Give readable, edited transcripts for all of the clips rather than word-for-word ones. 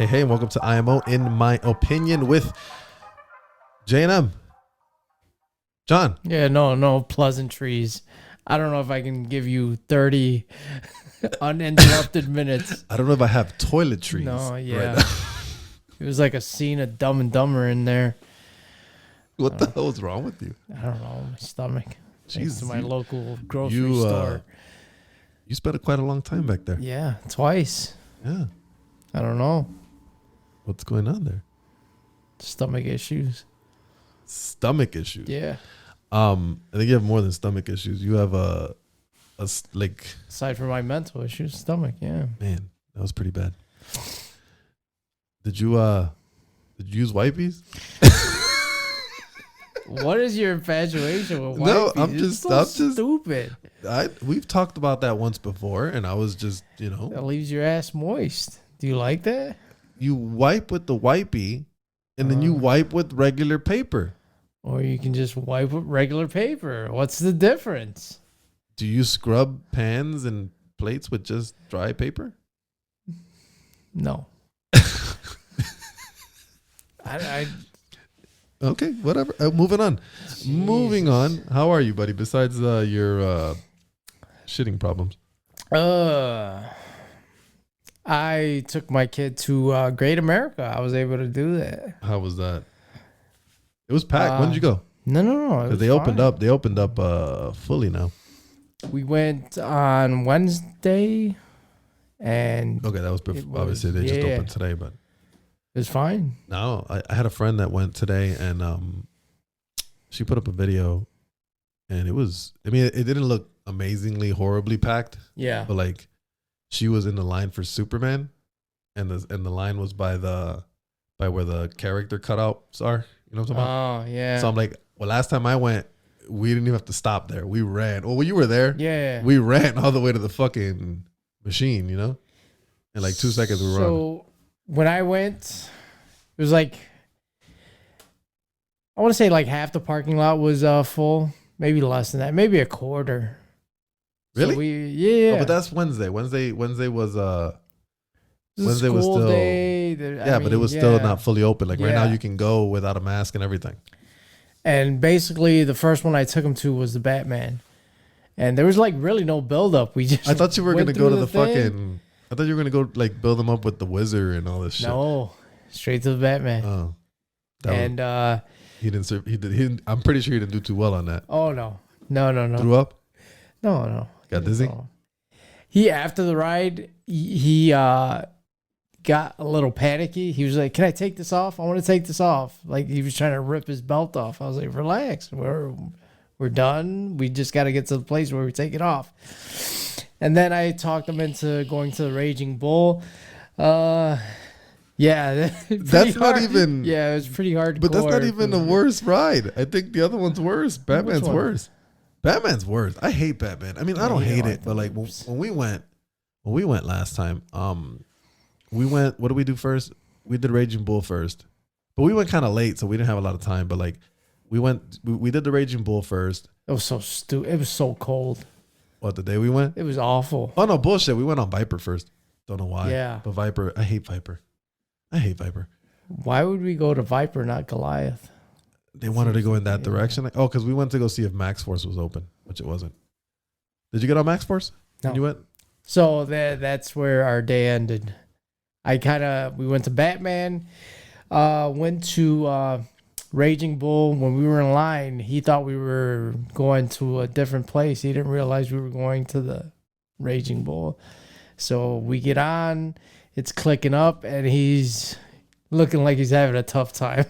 Hey, and welcome to IMO in my opinion with J&M. John. Yeah, no pleasantries. I don't know if I can give you 30 uninterrupted minutes. I don't know if I have toiletries. No, yeah. Right now. It was like a scene of Dumb and Dumber in there. What the hell is wrong with you? I don't know, my stomach. Thanks Jeez, to my local grocery store. You spent quite a long time back there. Yeah, twice. Yeah. I don't know. What's going on there? Stomach issues. Stomach issues. Yeah. I think you have more than stomach issues. You have like. Aside from my mental issues, stomach. Yeah. Man, that was pretty bad. Did you use wipes? What is your infatuation with No, wipes? I'm just stupid. We've talked about that once before, and I was just, That leaves your ass moist. Do you like that? You wipe with the wipey, and then you wipe with regular paper. Or you can just wipe with regular paper. What's the difference? Do you scrub pans and plates with just dry paper? No. I Okay, whatever. Moving on. Jesus. Moving on. How are you, buddy? Besides your shitting problems. I took my kid to Great America. I was able to do that. How was that? It was packed. When did you go? No. Because they opened up. They opened up fully now. We went on Wednesday, and Okay, that was obviously they just opened today, but it was fine. no, I had a friend that went today, and she put up a video, and it was. I mean, it didn't look amazingly horribly packed. Yeah, but like, she was in the line for Superman, and the line was by where the character cutouts are. You know what I'm talking about? Oh yeah. So I'm like, well, last time I went, we didn't even have to stop there. We ran. Oh, well, you were there. Yeah. We ran all the way to the fucking machine. In like 2 seconds we were on. So when I went, it was like, I want to say like half the parking lot was full. Maybe less than that. Maybe a quarter. Really? So yeah. Oh, but that's Wednesday. Wednesday was Wednesday was school still day. but it was still not fully open. Like right now, Yeah. you can go without a mask and everything. And basically, the first one I took him to was the Batman, and there was like really no buildup. We just I thought you were went gonna go to through the fucking. I thought you were gonna go like build them up with the wizard and all this shit. No, straight to the Batman. Oh, And he didn't serve. He did. I'm pretty sure he didn't do too well on that. oh no. Threw up. No. Got dizzy. He after the ride, he got a little panicky. He was like, "Can I take this off? I want to take this off." Like he was trying to rip his belt off. I was like, "Relax, we're done. We just got to get to the place where we take it off." And then I talked him into going to the Raging Bull. Yeah, that's not even. Yeah, it was pretty hard. But that's not even the worst ride. I think the other one's worse. Batman's one? worse. Batman's worse. I hate Batman. I mean, I don't hate it, but like when we went last time, we went. What did we do first? We did Raging Bull first, but we went kind of late, so we didn't have a lot of time. But like, we did the Raging Bull first. It was so stupid. It was so cold. What, the day we went? It was awful. Oh no, bullshit. We went on Viper first. Don't know why. Yeah. But Viper, I hate Viper. Why would we go to Viper, not Goliath? They wanted to go in that direction. Like, because we went to go see if Max Force was open, which it wasn't. Did you get on Max Force? No. When you went? So that's where our day ended. We went to Batman, went to Raging Bull. When we were in line, he thought we were going to a different place. He didn't realize we were going to the Raging Bull. So we get on, it's clicking up, and he's looking like he's having a tough time.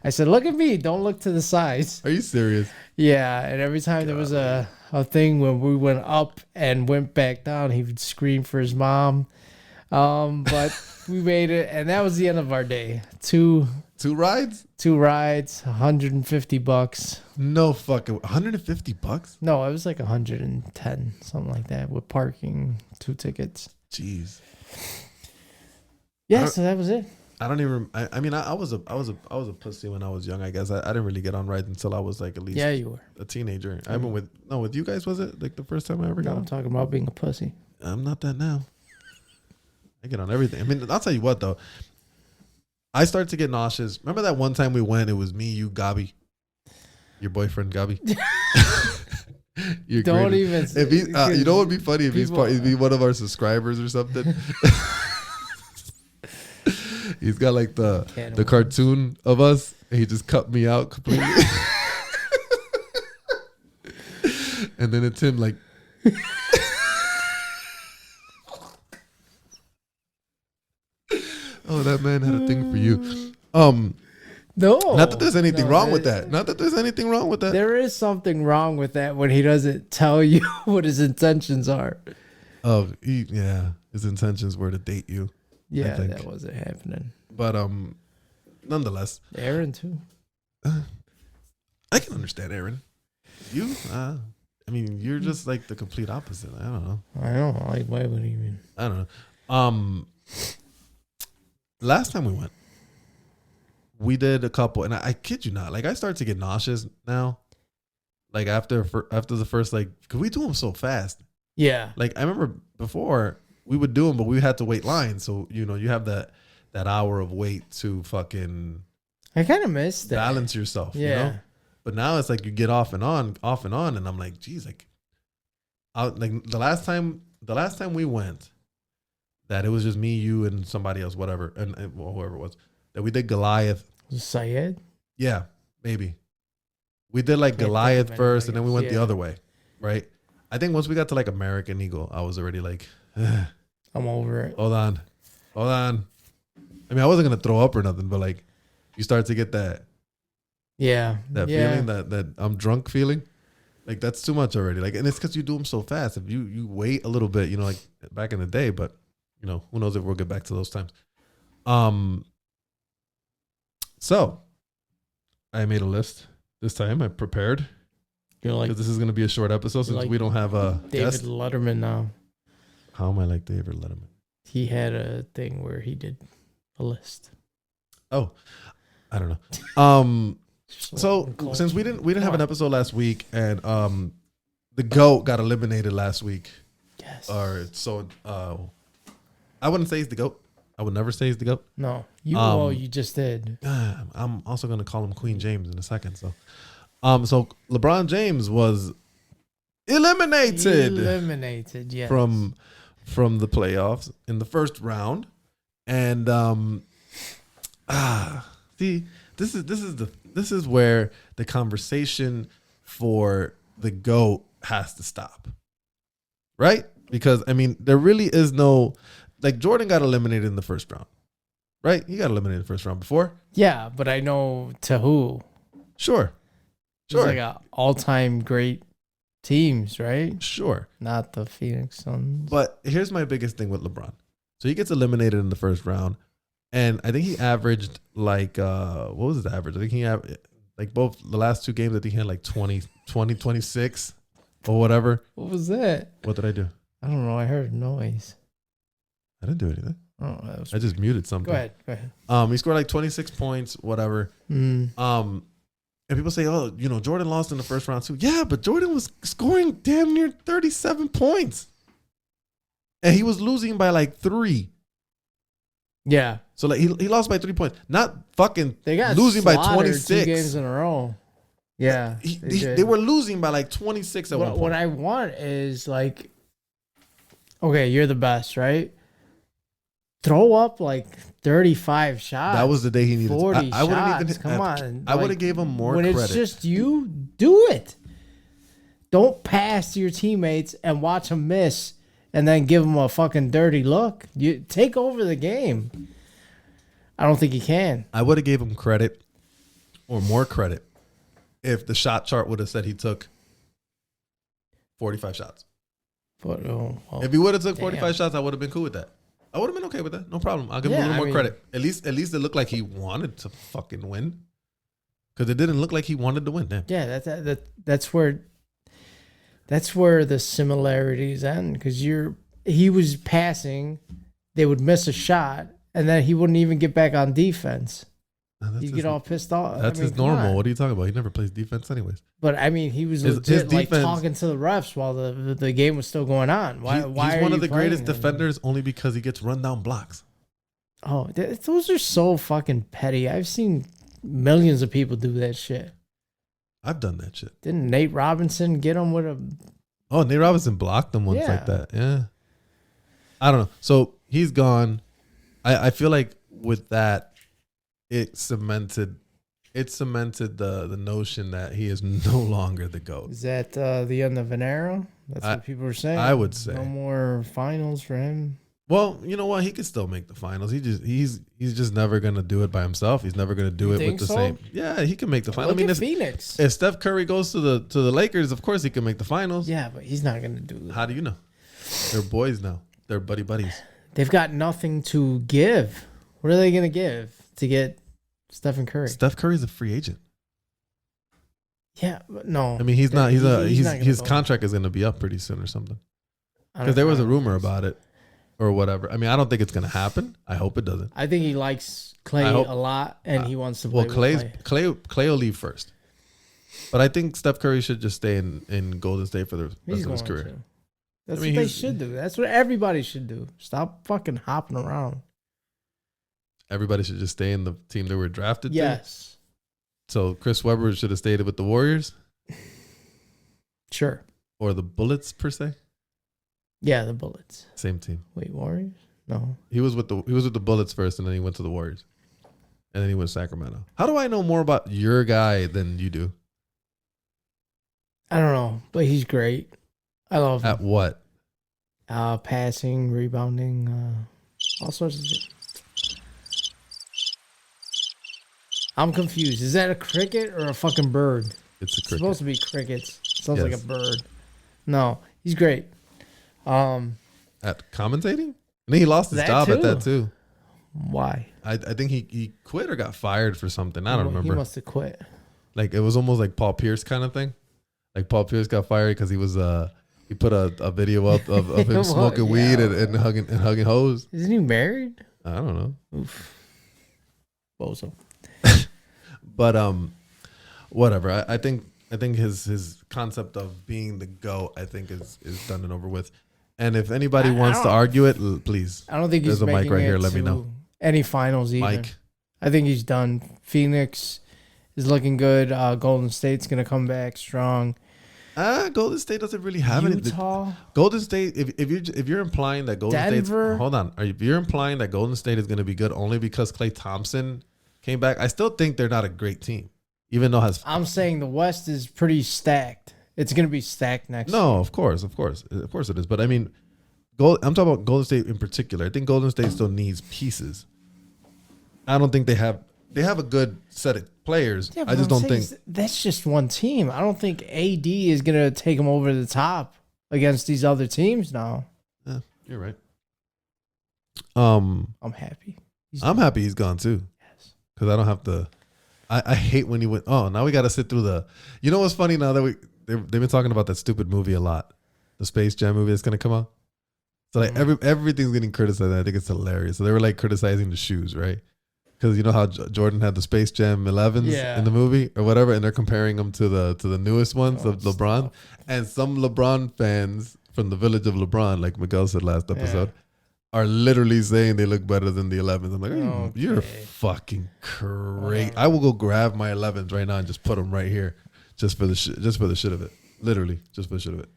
I said, "Look at me, don't look to the sides." Are you serious? Yeah, and every time there was a thing when we went up and went back down, he would scream for his mom. But we made it, and that was the end of our day. Two rides, $150. No fucking $150. No, it was like 110, something like that, with parking, 2 tickets. Jeez. Yeah, so that was it. I don't even. I mean, I was a pussy when I was young. I guess I didn't really get on rides until I was like at least you were a teenager. I've been with you guys. Was it like the first time I ever got? No, I'm talking about being a pussy. I'm not that now. I get on everything. I mean, I'll tell you what though. I start to get nauseous. Remember that one time we went? It was me, you, Gabi, your boyfriend, Gabi. Don't even. If he, you know what would be funny if he's one of our subscribers or something. He's got like the cartoon of us, and he just cut me out completely. And then it's him like. Oh, that man had a thing for you. No. Not that there's anything wrong with that. Not that there's anything wrong with that. There is something wrong with that when he doesn't tell you what his intentions are. Oh, yeah. His intentions were to date you. Yeah, that wasn't happening. But nonetheless. Aaron too. I can understand Aaron. You? I mean, you're just like the complete opposite. I don't know. I know. Like, why would he even? I don't know. Last time we went, we did a couple, and I kid you not, like I start to get nauseous now. Like after the first, like, cause we do them so fast. Yeah. Like I remember before we would do them, but we had to wait lines. So you know, you have that hour of wait to fucking. I kind of missed that. Balance yourself. Yeah. You know? But now it's like you get off and on, and I'm like, geez, like the last time we went, that it was just me, you, and somebody else, whatever, and whoever it was, that we did Goliath. Syed? Yeah, maybe. We did like Goliath first, and then we went the other way, right? I think once we got to like American Eagle, I was already like, I'm over it. Hold on. I mean, I wasn't gonna throw up or nothing, but like, you start to get that. Yeah. Feeling, that I'm drunk feeling. Like, that's too much already. Like, and it's because you do them so fast. If you wait a little bit, you know, like back in the day, but, you know, who knows if we'll get back to those times. So, I made a list this time. I prepared. You're like, because this is going to be a short episode since we don't have a David guest. Letterman now. How am I like David Letterman? He had a thing where he did a list. Oh, I don't know. So since we didn't have an episode last week, and the GOAT got eliminated last week. Yes. I wouldn't say he's the GOAT. I would never say he's the GOAT. No, you just did. I'm also gonna call him Queen James in a second. So LeBron James was eliminated. Yes. From the playoffs in the first round, and see, this is where the conversation for the GOAT has to stop, right? Because I mean, there really is no, like, Jordan got eliminated in the first round, right? He got eliminated in the first round before. Yeah, but I know to who. Sure. It's like a all-time great teams, right? Sure. Not the Phoenix Suns. But here's my biggest thing with LeBron. So he gets eliminated in the first round, and I think he averaged like what was his average? I think he had like both the last two games. I think he had like 20, 26 or whatever. What was that? What did I do? I don't know. I heard a noise. I didn't do anything. Oh, I just muted something. Go ahead. He scored like 26 points, whatever. And people say, oh, you know, Jordan lost in the first round too. Yeah, but Jordan was scoring damn near 37 points. And he was losing by like 3. Yeah. So like he lost by 3 points. Not fucking they got losing by 26. 2 games in a row. Yeah. They were losing by like 26 at one point. What I want is like, okay, you're the best, right? Throw up like 35 shots. That was the day he needed 40 I wouldn't even come on. I would have gave him more credit. When it's just you, do it. Don't pass to your teammates and watch them miss and then give them a fucking dirty look. You take over the game. I don't think you can. I would have gave him credit or more credit if the shot chart would have said he took 45 shots. But if he would have took 45 shots, I would have been cool with that. I would have been okay with that. No problem. I'll give him a little more credit. At least it looked like he wanted to fucking win. Because it didn't look like he wanted to win. Damn. Yeah, that's where the similarities end. Because he was passing, they would miss a shot, and then he wouldn't even get back on defense. He'd get all pissed off. That's his normal. What are you talking about? He never plays defense anyways. But I mean, he was legit like talking to the refs while the game was still going on. Why? He's one of the greatest defenders only because he gets run down blocks. Oh, those are so fucking petty. I've seen millions of people do that shit. I've done that shit. Didn't Nate Robinson get him with a... Oh, Nate Robinson blocked them once like that. Yeah. I don't know. So he's gone. I feel like with that, it cemented the notion that he is no longer the GOAT. Is that the end of an era? That's what people are saying. I would say no more finals for him. Well, you know what? He could still make the finals. He's just never gonna do it by himself. He's never gonna do it with the same. Yeah, he can make the finals. Look at Phoenix. If Steph Curry goes to the Lakers, of course he can make the finals. Yeah, but he's not gonna do it. How do you know? They're boys now. They're buddies. They've got nothing to give. What are they gonna give to get Stephen Curry? Steph Curry's a free agent. Yeah, but no. I mean, he's not his contract is gonna be up pretty soon or something. Because there was a rumor about it. Or whatever. I mean, I don't think it's gonna happen. I hope it doesn't. I think he likes Clay a lot, and he wants to play. Well, Clay will leave first, but I think Steph Curry should just stay in Golden State for the rest of his career. That's what they should do. That's what everybody should do. Stop fucking hopping around. Everybody should just stay in the team they were drafted to. Yes. So Chris Webber should have stayed with the Warriors. Sure. Or the Bullets per se. Yeah, the Bullets. Same team. Wait, Warriors? No. He was with the Bullets first, and then he went to the Warriors, and then he went to Sacramento. How do I know more about your guy than you do? I don't know, but he's great. I love him. At what? Passing, rebounding, all sorts of shit. I'm confused. Is that a cricket or a fucking bird? It's a cricket. It's supposed to be crickets. Sounds like a bird. No, he's great. At commentating? And he lost his job at that too. Why? I think he quit or got fired for something. I don't remember. He must have quit. Like it was almost like Paul Pierce kind of thing. Like Paul Pierce got fired because he was he put a video up of him smoking weed and hugging hoes. Isn't he married? I don't know. Oof. Bozo. But whatever. I think his concept of being the GOAT, I think is done and over with. And if anybody wants to argue it, please. I don't think he's There's a mic right here. Let me know. Any finals either. Mike. I think he's done. Phoenix is looking good. Golden State's gonna come back strong. Golden State doesn't really have Utah. Golden State. If you're implying that Golden State's hold on, if you're implying that Golden State is gonna be good only because Klay Thompson came back, I still think they're not a great team. Even though I'm saying the West is pretty stacked. It's going to be stacked next year. No, of course it is. But I mean, I'm talking about Golden State in particular. I think Golden State still needs pieces. I don't think they have a good set of players. Yeah, I just don't think that's just one team. I don't think AD is going to take them over the top against these other teams now. Yeah, you're right. I'm happy. I'm happy he's gone too. Yes. Because I don't have to. I hate when he went. Oh, now we got to sit through the. You know what's funny now that they've been talking about that stupid movie a lot, the Space Jam movie that's gonna come out. So like everything's getting criticized. I think it's hilarious. So they were like criticizing the shoes, right? Because you know how Jordan had the Space Jam 11s in the movie or whatever, and they're comparing them to the newest ones of LeBron. And some LeBron fans from the village of LeBron, like Miguel said last episode, are literally saying they look better than the 11s. I'm like, you're fucking crazy. I will go grab my 11s right now and just put them right here, just for the shit of it. Literally, just for the shit of it.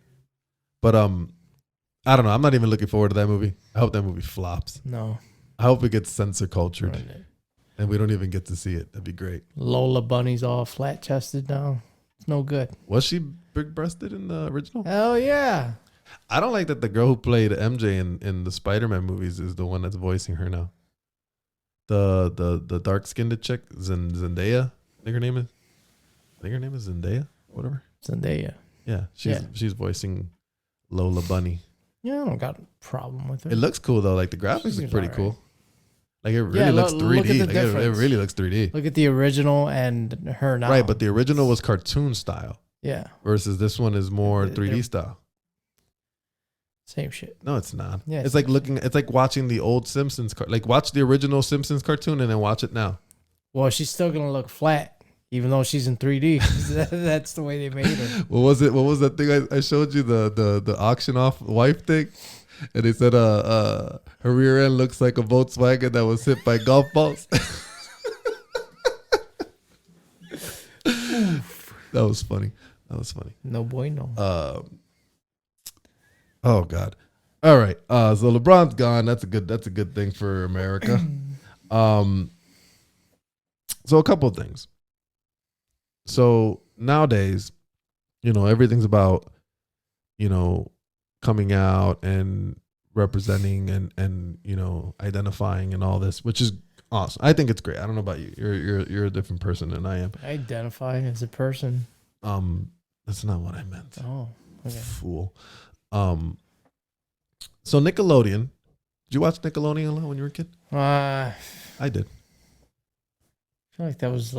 But I don't know. I'm not even looking forward to that movie. I hope that movie flops. No. I hope it gets censor cultured, and we don't even get to see it. That'd be great. Lola Bunny's all flat chested now. It's no good. Was she big breasted in the original? Hell yeah. I don't like that the girl who played MJ in the Spider-Man movies is the one that's voicing her now. The dark-skinned chick, Zendaya, I think her name is Zendaya, whatever. Zendaya. Yeah, she's voicing Lola Bunny. Yeah, I don't got a problem with it. It looks cool though. Like the graphics are pretty cool. Like it really looks 3D. Like it really looks 3D. Look at the original and her now. Right, but the original was cartoon style. Yeah. Versus this one is more 3D style. Same shit. No, it's not. Yeah, it's like it's like watching the old Simpsons. Like watch the original Simpsons cartoon and then watch it now. Well, she's still gonna look flat, even though she's in 3D. That's the way they made her. What was it? What was that thing I showed you? The auction off wife thing. And they said, her rear end looks like a Volkswagen that was hit by golf balls. That was funny. No bueno. Oh God. All right. So LeBron's gone. That's a good thing for America. So a couple of things. So nowadays, everything's about, coming out and representing and identifying and all this, which is awesome. I think it's great. I don't know about you. You're a different person than I am. I identify as a person. That's not what I meant. Oh, okay. Fool. So Nickelodeon. Did you watch Nickelodeon a lot when you were a kid? I did. I feel like that was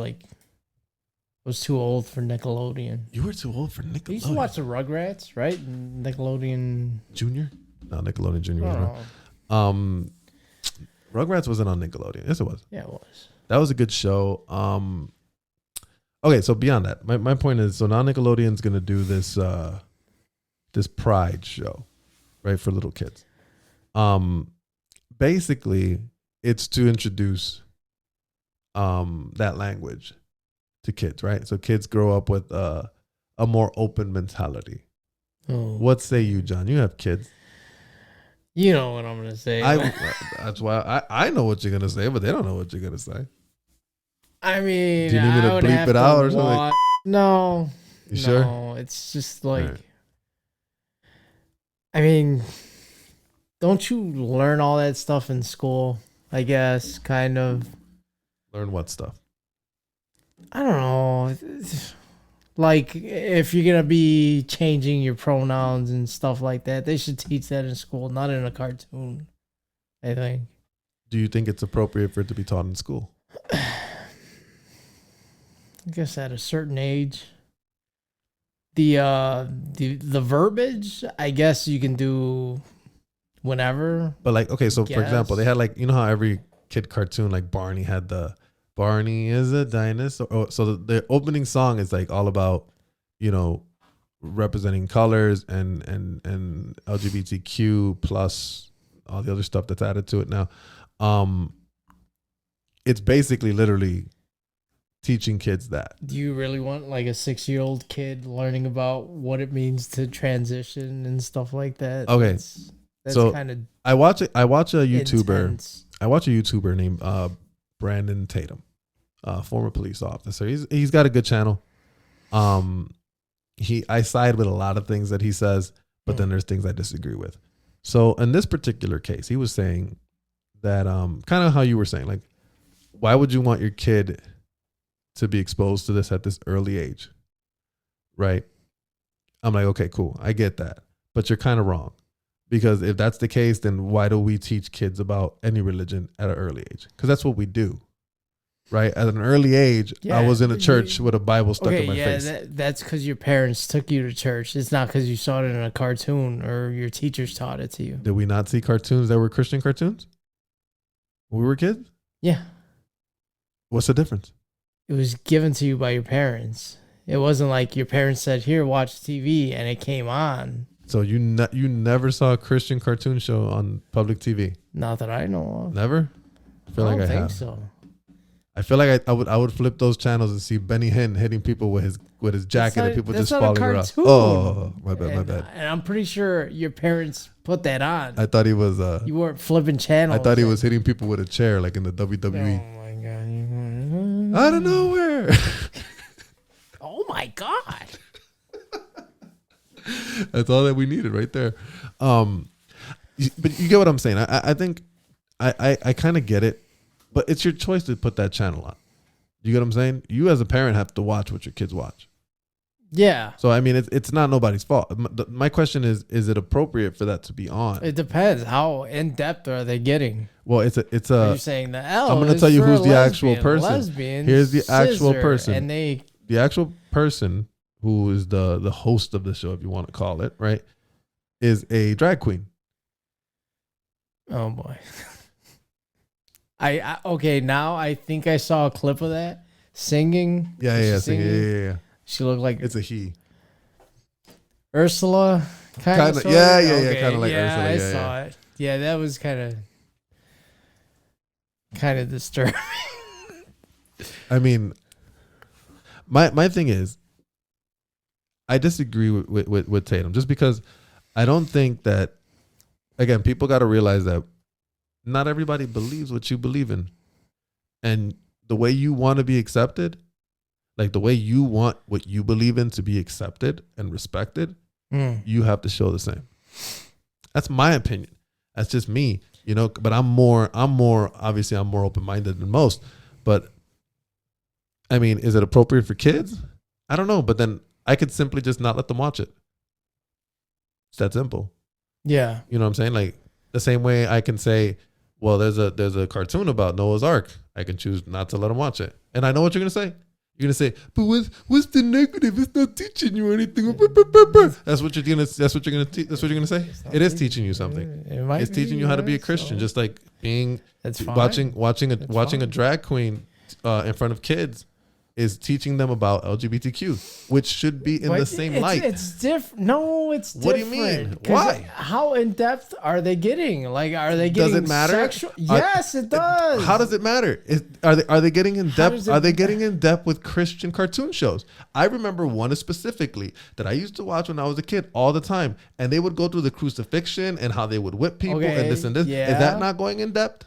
was too old for Nickelodeon. You were too old for Nickelodeon. You used to watch the Rugrats, right? Nickelodeon Junior? No, Nickelodeon Junior. Oh. Rugrats wasn't on Nickelodeon. Yes, it was. Yeah, it was. That was a good show. Okay, so beyond that, my point is, so now Nickelodeon's gonna do this this Pride show, right, for little kids. Basically, it's to introduce that language to kids, right? So kids grow up with a more open mentality. Oh. What say you, John? You have kids. You know what I'm gonna say. That's why I know what you're gonna say, but they don't know what you're gonna say. I mean, do you need me to bleep it out or something? No. You sure? No, it's just like, right. I mean, don't you learn all that stuff in school? I guess, kind of. Learn what stuff? I don't know. Like, if you're gonna be changing your pronouns and stuff like that, they should teach that in school, not in a cartoon, I think. Do you think it's appropriate for it to be taught in school? I guess at a certain age. The verbiage, I guess you can do whenever. But like, okay, so for example, they had like, you know how every kid cartoon, like Barney had the Barney is a dinosaur. Oh, so the opening song is like all about, representing colors and LGBTQ plus all the other stuff that's added to it now. It's basically literally teaching kids that. Do you really want like a 6-year-old kid learning about what it means to transition and stuff like that? Okay, that's so kind of. I watch a YouTuber. Intense. I watch a YouTuber named Brandon Tatum, former police officer. He's got a good channel. I side with a lot of things that he says, but then there's things I disagree with. So in this particular case, he was saying that kind of how you were saying, like, why would you want your kid to be exposed to this at this early age? Right? I'm like, okay, cool. I get that. But you're kind of wrong. Because if that's the case, then why do we teach kids about any religion at an early age? Because that's what we do. Right? At an early age, I was in a church with a Bible stuck in my face. That's because your parents took you to church. It's not because you saw it in a cartoon or your teachers taught it to you. Did we not see cartoons that were Christian cartoons when we were kids? Yeah. What's the difference? It was given to you by your parents. It wasn't like your parents said, here, watch TV, and it came on. So you never saw a Christian cartoon show on public TV? Not that I know of. Never? I feel like I think have. So. I feel like I would flip those channels and see Benny Hinn hitting people with his jacket and people just falling around. Oh, my bad. And I'm pretty sure your parents put that on. I thought he was you weren't flipping channels. I thought he was hitting people with a chair like in the WWE. Oh my god. Out of nowhere. Oh my god. That's all that we needed right there. But you get what I'm saying. I think I kind of get it, but it's your choice to put that channel on. You get what I'm saying? You as a parent have to watch what your kids watch. Yeah. So I mean, it's not nobody's fault. My question is it appropriate for that to be on? It depends. How in depth are they getting? Well, it's a. You're saying the L. I'm going to tell you who's the actual person. Lesbian, here's the actual person, and the actual person who is the host of the show, if you want to call it, right, is a drag queen. Oh boy. I okay, now I think I saw a clip of that singing. Yeah, singing. Yeah. She looked like it's a he. Ursula. Kind of, yeah, kind of like yeah, Ursula. I Yeah, saw it. Yeah, that was kind of disturbing. I mean, my thing is, I disagree with Tatum just because I don't think that. Again, people got to realize that not everybody believes what you believe in, and the way you want to be accepted, like the way you want what you believe in to be accepted and respected, you have to show the same. That's my opinion. That's just me, you know. But I'm more obviously I'm more open minded than most. But I mean, is it appropriate for kids? I don't know. But then I could simply just not let them watch it. It's that simple. Yeah. You know what I'm saying? Like the same way I can say, well, there's a cartoon about Noah's Ark. I can choose not to let them watch it. And I know what you're gonna say. You're gonna say, but what's the negative? It's not teaching you anything. That's what you're gonna say. It is teaching you something. It's teaching you how to be a Christian, just like being watching a drag queen in front of kids is teaching them about LGBTQ, which should be in the same light. It's different. No, it's different. What do you mean? Why? How in depth are they getting? Like, are they getting? Does it matter? Sexual? Yes, it does. How does it matter? Are they getting in depth? Are they getting in depth with Christian cartoon shows? I remember one specifically that I used to watch when I was a kid all the time, and they would go through the crucifixion and how they would whip people and this and this. Yeah. Is that not going in depth?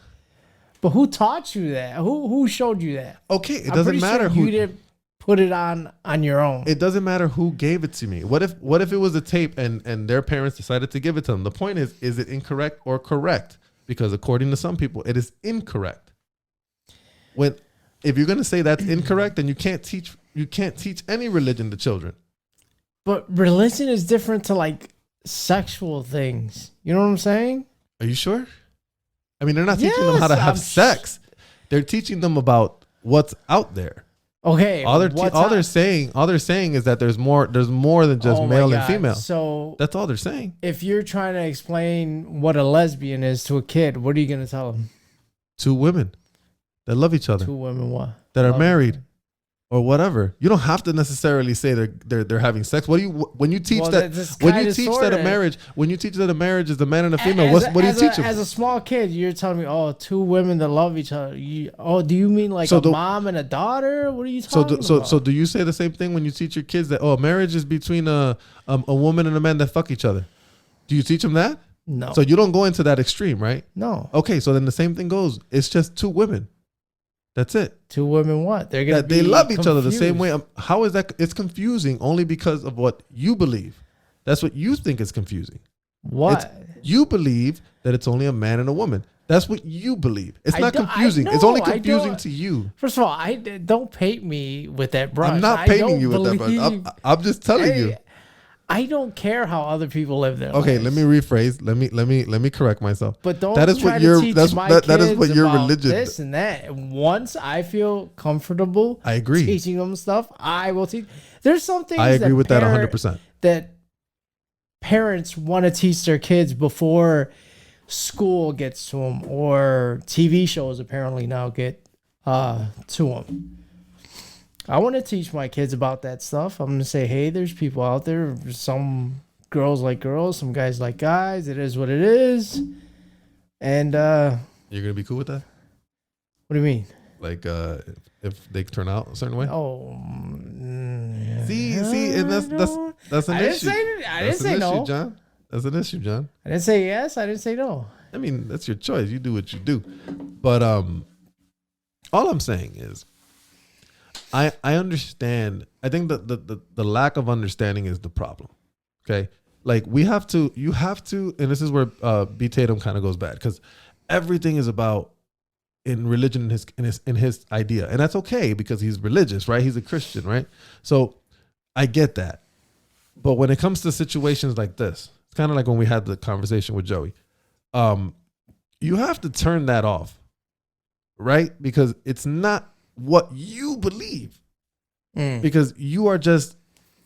But who taught you that? Who showed you that? Okay, it doesn't matter who. You didn't put it on your own. It doesn't matter who gave it to me. What if it was a tape and their parents decided to give it to them? The point is it incorrect or correct? Because according to some people, it is incorrect. If you're gonna say that's incorrect, then you can't teach any religion to children. But religion is different to like sexual things. You know what I'm saying? Are you sure? I mean, they're not teaching them how to have sex. They're teaching them about what's out there. Okay. All they're saying is that there's more than just male and female. So that's all they're saying. If you're trying to explain what a lesbian is to a kid, what are you going to tell them? Two women that love each other. Two women what? That are married. Or whatever. You don't have to necessarily say they're having sex. When you teach that a marriage is a man and a female, what do you teach them? As a small kid, you're telling me, two women that love each other. Do you mean like mom and a daughter? What are you talking about? So do you say the same thing when you teach your kids that marriage is between a woman and a man that fuck each other? Do you teach them that? No. So you don't go into that extreme, right? No. Okay, so then the same thing goes. It's just two women. That's it. Two women what? They love each other the same way. How is that? It's confusing only because of what you believe. That's what you think is confusing. What? You believe that it's only a man and a woman. That's what you believe. It's not confusing. It's only confusing to you. First of all, don't paint me with that brush. I'm not painting you with that brush. I'm just telling you. I don't care how other people live their lives. Okay, let me rephrase. Let me correct myself. But don't that is try what to your teach my that is what kids your about religion. This and that. Once I feel comfortable, I agree. Teaching them stuff, I will teach. There's some things I agree with that 100%. That parents want to teach their kids before school gets to them, or TV shows apparently now get to them. I want to teach my kids about that stuff. I'm going to say, hey, there's people out there. Some girls like girls, some guys like guys. It is what it is. And you're going to be cool with that? What do you mean? Like if they turn out a certain way? Oh. See, and that's an issue. I didn't say no. John. That's an issue, John. I didn't say yes. I didn't say no. I mean, that's your choice. You do what you do. But all I'm saying is I understand. I think that the lack of understanding is the problem. Okay, like you have to, and this is where B. Tatum kind of goes bad, because everything is about in religion in his idea, and that's okay because he's religious, right? He's a Christian, right? So I get that, but when it comes to situations like this, it's kind of like when we had the conversation with Joey. You have to turn that off, right? Because it's not what you believe, because you are just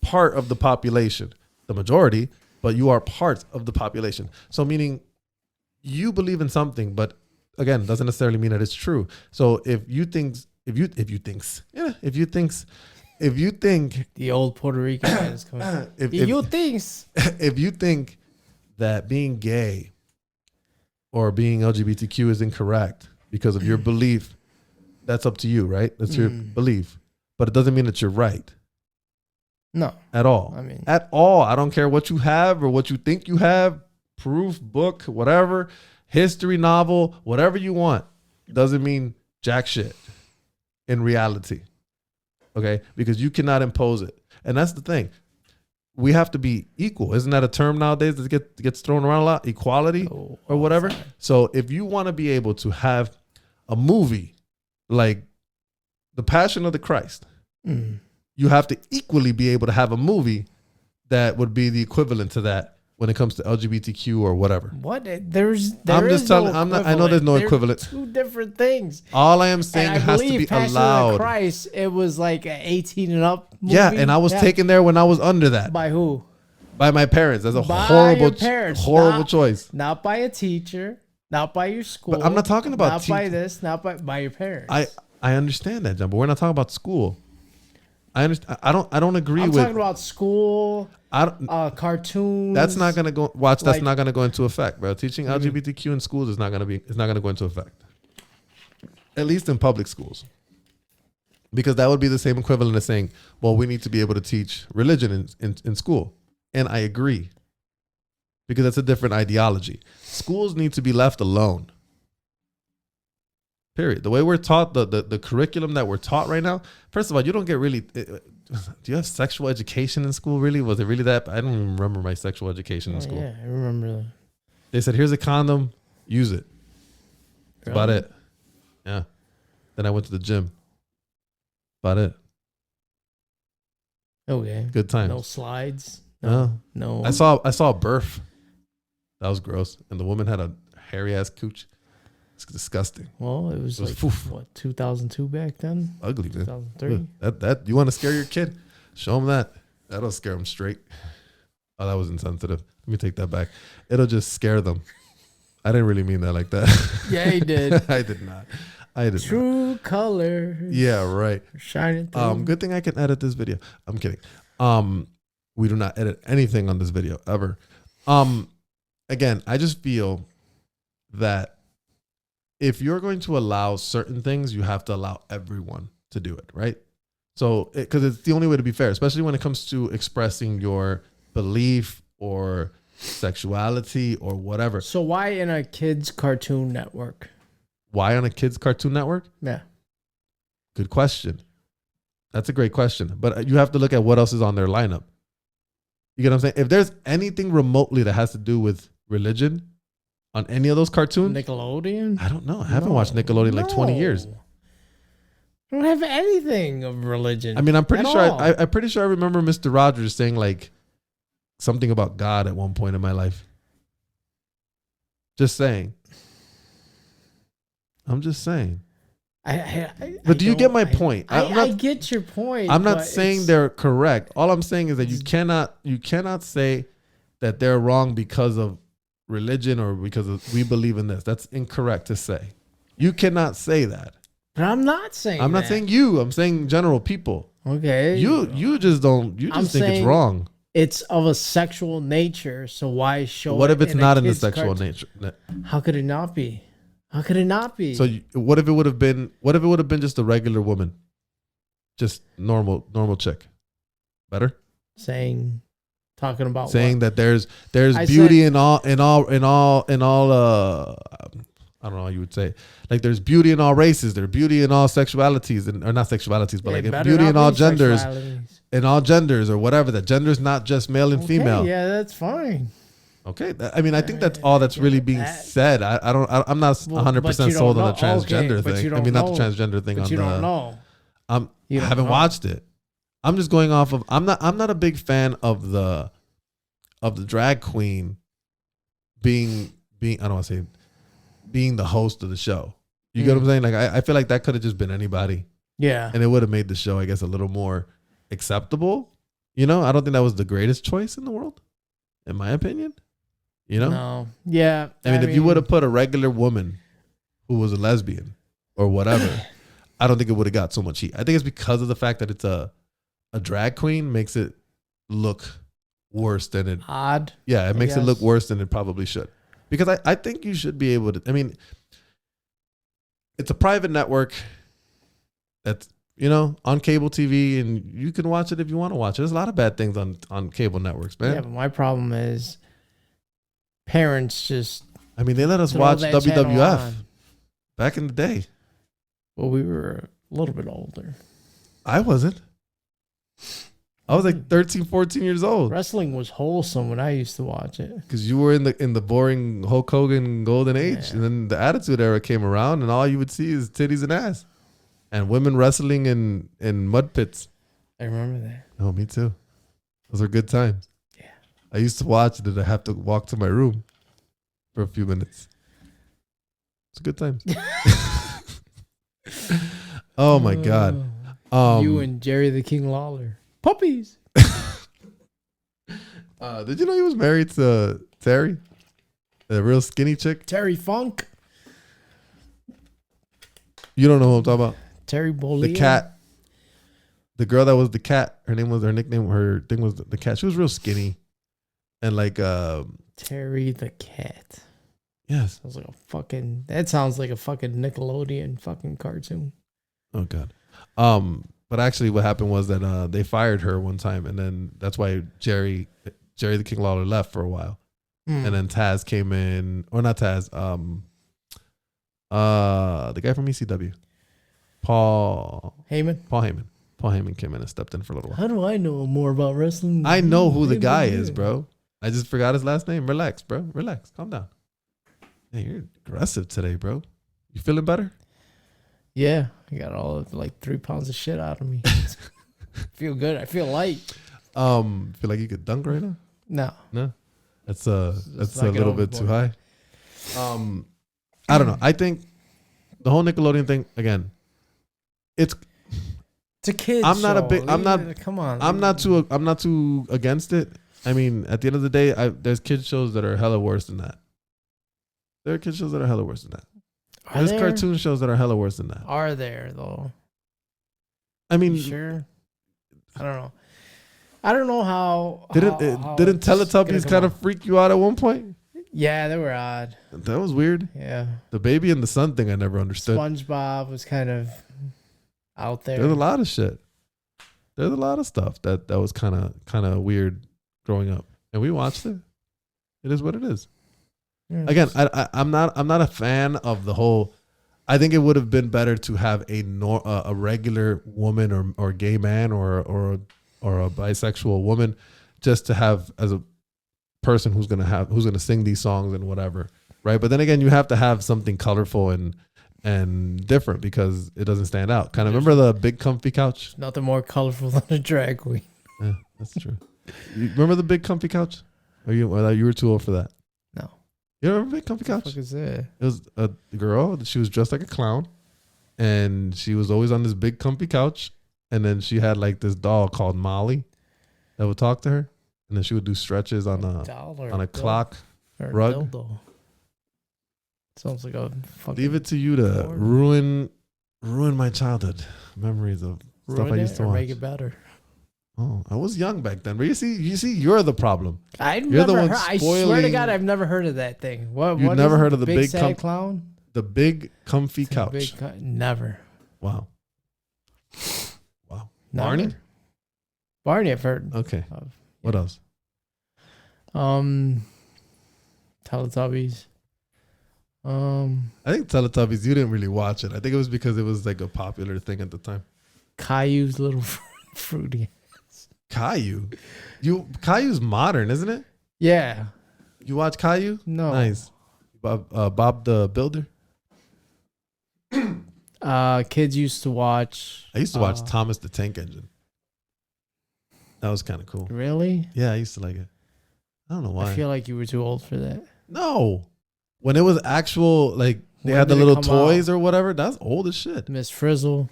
part of the population, the majority, but you are part of the population. So meaning you believe in something, but again, doesn't necessarily mean that it's true. So if you thinks if you think The old Puerto Rican man is coming. if You thinks. if you think that being gay or being LGBTQ is incorrect because of your belief, that's up to you, right? That's your belief. But it doesn't mean that you're right. No. At all. I mean, at all. I don't care what you have or what you think you have, proof, book, whatever, history, novel, whatever you want. Doesn't mean jack shit in reality. Okay? Because you cannot impose it. And that's the thing. We have to be equal. Isn't that a term nowadays that gets thrown around a lot? Equality or whatever. Sorry. So if you want to be able to have a movie like The Passion of the Christ, you have to equally be able to have a movie that would be the equivalent to that when it comes to LGBTQ or whatever. What? I'm just telling. I know there's no equivalent. Two different things. All I am saying, it has to be Passion allowed. Of the Christ, it was like an 18 and up movie. Yeah, and I was taken there when I was under that. By who? By my parents. That's a By horrible, your parents. horrible choice. Not by a teacher. Not by your school. But I'm not talking about not by this. Not by your parents. I understand that, John, but we're not talking about school. I understand. I don't agree I'm with. talking about school. Cartoons. That's not gonna go. Watch. That's Like- not gonna go into effect, bro. Teaching LGBTQ in schools is not gonna be. It's not gonna go into effect. At least in public schools, because that would be the same equivalent of saying, "Well, we need to be able to teach religion in school," and I agree, because that's a different ideology. Schools need to be left alone. Period. The way we're taught, the curriculum that we're taught right now. First of all, you don't get really. Do you have sexual education in school? Really? Was it really that? I don't even remember my sexual education in school. Yeah, I remember. They said, "Here's a condom. Use it." That's about it. Yeah. Then I went to the gym. About it. Okay. Good times. No slides. No. No. I saw a birth. That was gross, and the woman had a hairy ass cooch. It's disgusting. Well, it was like foof. what 2002 back then. Ugly, man. 2003. That you want to scare your kid? Show him that. That'll scare him straight. Oh, that was insensitive. Let me take that back. It'll just scare them. I didn't really mean that like that. Yeah, he did. I did not. I did True color. Yeah, right. Shining through. Good thing I can edit this video. I'm kidding. We do not edit anything on this video ever. Again, I just feel that if you're going to allow certain things, you have to allow everyone to do it, right? So, because it's the only way to be fair, especially when it comes to expressing your belief or sexuality or whatever. So why in a kids cartoon network? Why on a kids cartoon network? Yeah. Good question. That's a great question. But you have to look at what else is on their lineup. You get what I'm saying? If there's anything remotely that has to do with religion on any of those cartoons, Nickelodeon? I don't know. I haven't watched Nickelodeon in like 20 years. I don't have anything of religion. I mean, I'm pretty sure all. I'm pretty sure I remember Mr. Rogers saying like something about God at one point in my life. Just saying. I'm just saying. But do you get my point? I get your point. I'm not saying they're correct. All I'm saying is that you cannot say that they're wrong because of religion or because of we believe in this. That's incorrect to say. You cannot say that. But I'm not saying I'm not saying you. I'm saying general people. Okay. You just don't. You just think it's wrong. It's of a sexual nature. So why show? What if it's not in the kid's sexual nature? How could it not be? How could it not be? So what if it would have been? What if it would have been just a regular woman, just normal chick? Better. Talking about that there's beauty in all. I don't know how you would say it. Like there's beauty in all races. There's beauty in all sexualities or not sexualities, but like beauty in all genders, or whatever. That gender's not just male and female. Yeah, that's fine. Okay, I mean, I think that's all that's really being said. I'm not 100% sold on the transgender thing. I mean, not the transgender thing. But you don't know. I haven't watched it. I'm just going off of. I'm not a big fan of the drag queen being. I don't want to say being the host of the show. You get what I'm saying? Like I feel like that could have just been anybody. Yeah, and it would have made the show, I guess, a little more acceptable. I don't think that was the greatest choice in the world, in my opinion. No. Yeah. I mean, if you would have put a regular woman who was a lesbian or whatever, I don't think it would have got so much heat. I think it's because of the fact that it's a a drag queen makes it look worse than it. Odd. Yeah, it makes it look worse than it probably should. Because I think you should be able to. I mean, it's a private network that's, you know, on cable TV, and you can watch it if you want to watch it. There's a lot of bad things on cable networks, man. Yeah, but my problem is parents just. I mean, they let us watch WWF back in the day. Well, we were a little bit older. I wasn't. I was like 13, 14 years old. Wrestling was wholesome when I used to watch it. Because you were in the boring Hulk Hogan golden age. And then the Attitude Era came around, and all you would see is titties and ass. And women wrestling in mud pits. I remember that. Oh, me too. Those are good times. Yeah. I used to watch it, and I have to walk to my room for a few minutes. It's a good time. Oh, my God. You and Jerry the King Lawler. Puppies. Did you know he was married to Terry? A real skinny chick? Terry Funk. You don't know who I'm talking about? Terry Bollea. The cat. The girl that was the cat. Her thing was the cat. She was real skinny. And like Terry the cat. Yes. That sounds like a fucking Nickelodeon fucking cartoon. Oh God. But actually what happened was that they fired her one time, and then that's why Jerry the King Lawler left for a while. And then Taz came in, or not Taz, the guy from ECW. Paul Heyman came in and stepped in for a little while. How do I know more about wrestling? I know who the guy is, bro. I just forgot his last name. Relax, bro. Relax. Calm down. Hey, you're aggressive today, bro. You feeling better? Yeah. I got all of 3 pounds of shit out of me. Feel good. I feel light. Feel like you could dunk right now? No. That's a little bit too high. I don't know. I think the whole Nickelodeon thing, again, it's a kid. Come on. I'm not too against it. I mean, at the end of the day, there's kids shows that are hella worse than that. There are kids shows that are hella worse than that. There's cartoon shows that are hella worse than that. Are there though? I mean, sure. I don't know. I don't know how. Didn't Teletubbies kind of freak you out at one point? Yeah, they were odd. That was weird. Yeah. The baby and the sun thing I never understood. SpongeBob was kind of out there. There's a lot of shit. There's a lot of stuff that was kind of weird growing up, and we watched it. It is what it is. Yeah, again, I'm not a fan of the whole. I think it would have been better to have a regular woman or gay man or a bisexual woman, just to have as a person who's gonna sing these songs and whatever, right? But then again, you have to have something colorful and different because it doesn't stand out. Kind of remember the big comfy couch? Nothing more colorful than a drag queen. Yeah, that's true. You remember the big comfy couch? Or you were too old for that? No. You remember Big Comfy Couch? What the fuck is that? It was a girl. She was dressed like a clown, and she was always on this big comfy couch. And then she had like this doll called Molly that would talk to her, and then she would do stretches on a clock rug. Dildo. Sounds like a fucking. Leave it to you to ruin my childhood memories of stuff I used to watch. Make it better. Oh, I was young back then, but you see, you're the problem. I swear to God, I've never heard of that thing. What never heard of the big sad clown? The big comfy couch. Never. Wow. Never. Barney, I've heard. Okay. What else? Teletubbies. I think Teletubbies. You didn't really watch it. I think it was because it was like a popular thing at the time. Caillou's little fruity. Caillou? Caillou's modern, isn't it? Yeah. You watch Caillou? No. Nice. Bob the Builder? Kids used to watch. I used to watch Thomas the Tank Engine. That was kind of cool. Really? Yeah, I used to like it. I don't know why. I feel like you were too old for that. No. When it was actual, like, they had the little toys or whatever, that's old as shit. Miss Frizzle.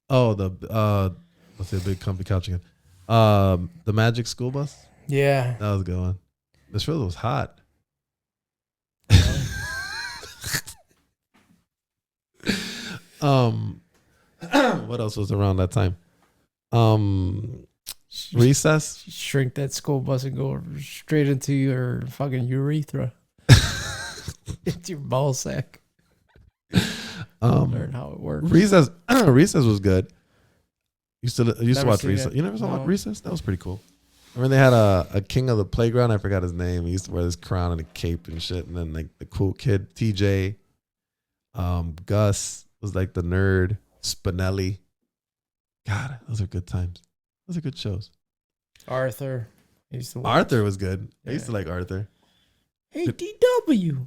Oh, let's say Big Comfy Couch again. The Magic School Bus. Yeah, that was a good one. Miss Frizzle was hot. Yeah. What else was around that time? Recess. Shrink that school bus and go straight into your fucking urethra. It's your ball sack. Learn how it works. Recess. Recess was good. Used to watch Recess. It. You never saw Recess? That was pretty cool. I mean, they had a king of the playground. I forgot his name. He used to wear this crown and a cape and shit. And then like the cool kid, TJ, Gus was like the nerd. Spinelli. God, those are good times. Those are good shows. Arthur. Arthur was good. Yeah. I used to like Arthur. Hey, DW.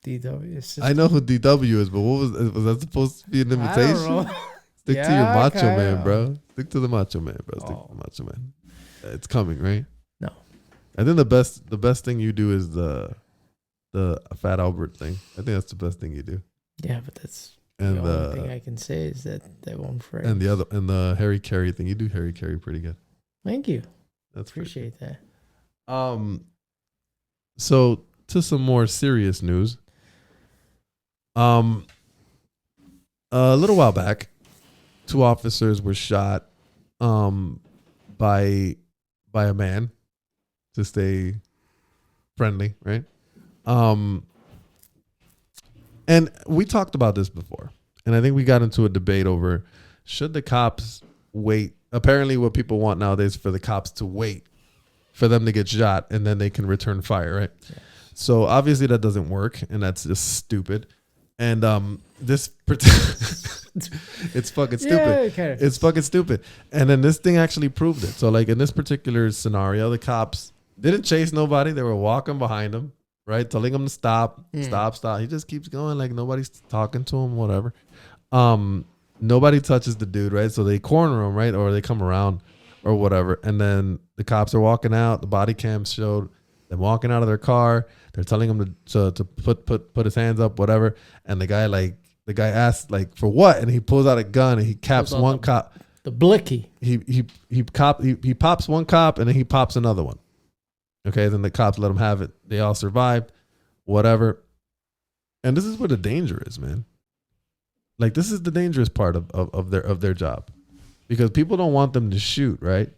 DW. I know who DW is, but what was that supposed to be an invitation? I don't know. Stick to your Macho kinda. Man, bro. Stick to the Macho Man, bro. Stick to the Macho Man. It's coming, right? No. I think the best thing you do is the Fat Albert thing. I think that's the best thing you do. Yeah, but that's And the only thing I can say is that one phrase. And the Harry Carey thing. You do Harry Carey pretty good. Thank you. That's Appreciate that. So to some more serious news. A little while back, 2 officers were shot by a man to stay friendly, right? And we talked about this before. And I think we got into a debate over should the cops wait? Apparently what people want nowadays is for the cops to wait for them to get shot and then they can return fire, right? Yeah. So obviously that doesn't work and that's just stupid. And it's fucking stupid. Yeah, okay. It's fucking stupid. And then this thing actually proved it. So like in this particular scenario, the cops didn't chase nobody. They were walking behind him, right? Telling him to stop. He just keeps going like nobody's talking to him, whatever. Nobody touches the dude, right? So they corner him, right? Or they come around or whatever. And then the cops are walking out. The body cam showed them walking out of their car. They're telling him to put his hands up, whatever. And the guy asks like for what? And he pulls out a gun and he caps one cop. The blicky. He pops one cop and then he pops another one. Okay, then the cops let him have it. They all survived, whatever. And this is where the danger is, man. Like this is the dangerous part of their job, because people don't want them to shoot, right?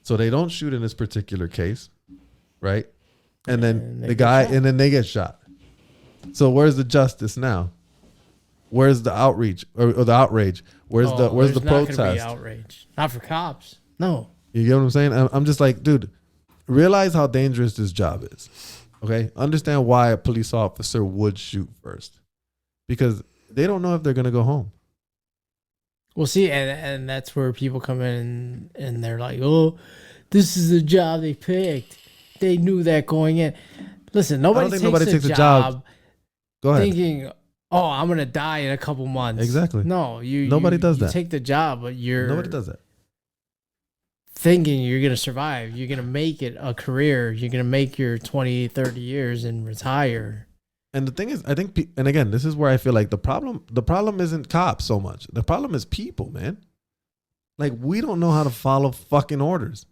So they don't shoot in this particular case, right? And then the guy, and then they get shot. So where's the justice now? Where's the outreach or the outrage? Where's the protest? Not gonna be outrage. Not for cops. No. You get what I'm saying? I'm just like, dude, realize how dangerous this job is. Okay, understand why a police officer would shoot first, because they don't know if they're gonna go home. Well, see, and that's where people come in and they're like, "Oh, this is the job they picked. They knew that going in." Listen, nobody takes a job Go ahead. thinking, "Oh, I'm gonna die in a couple months." Exactly. No, nobody does that. Take the job, but nobody does that. Thinking you're gonna survive. You're gonna make it a career. You're gonna make your 20, 30 years and retire. And the thing is, I think, and again, this is where I feel like the problem isn't cops so much. The problem is people, man. Like, we don't know how to follow fucking orders.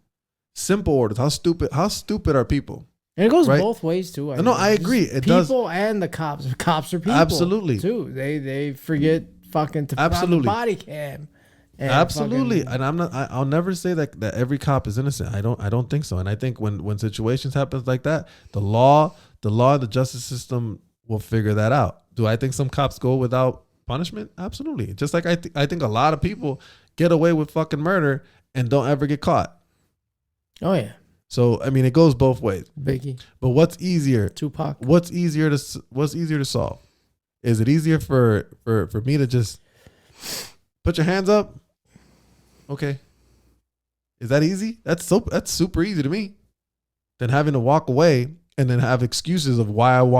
Simple orders. How stupid are people? And it goes both ways too. I agree. It people does. People and the cops. Cops are people. Absolutely. Too. They forget fucking to put on the body cam. Absolutely. And I'll never say that every cop is innocent. I don't think so. And I think when situations happen like that, the law, the justice system will figure that out. Do I think some cops go without punishment? Absolutely. Just like I think a lot of people get away with fucking murder and don't ever get caught. Oh yeah. So I mean, it goes both ways. Biggie. But what's easier? Tupac. What's easier to solve? Is it easier for me to just put your hands up? Okay. Is that easy? That's super easy to me. Than having to walk away and then have excuses of why I'm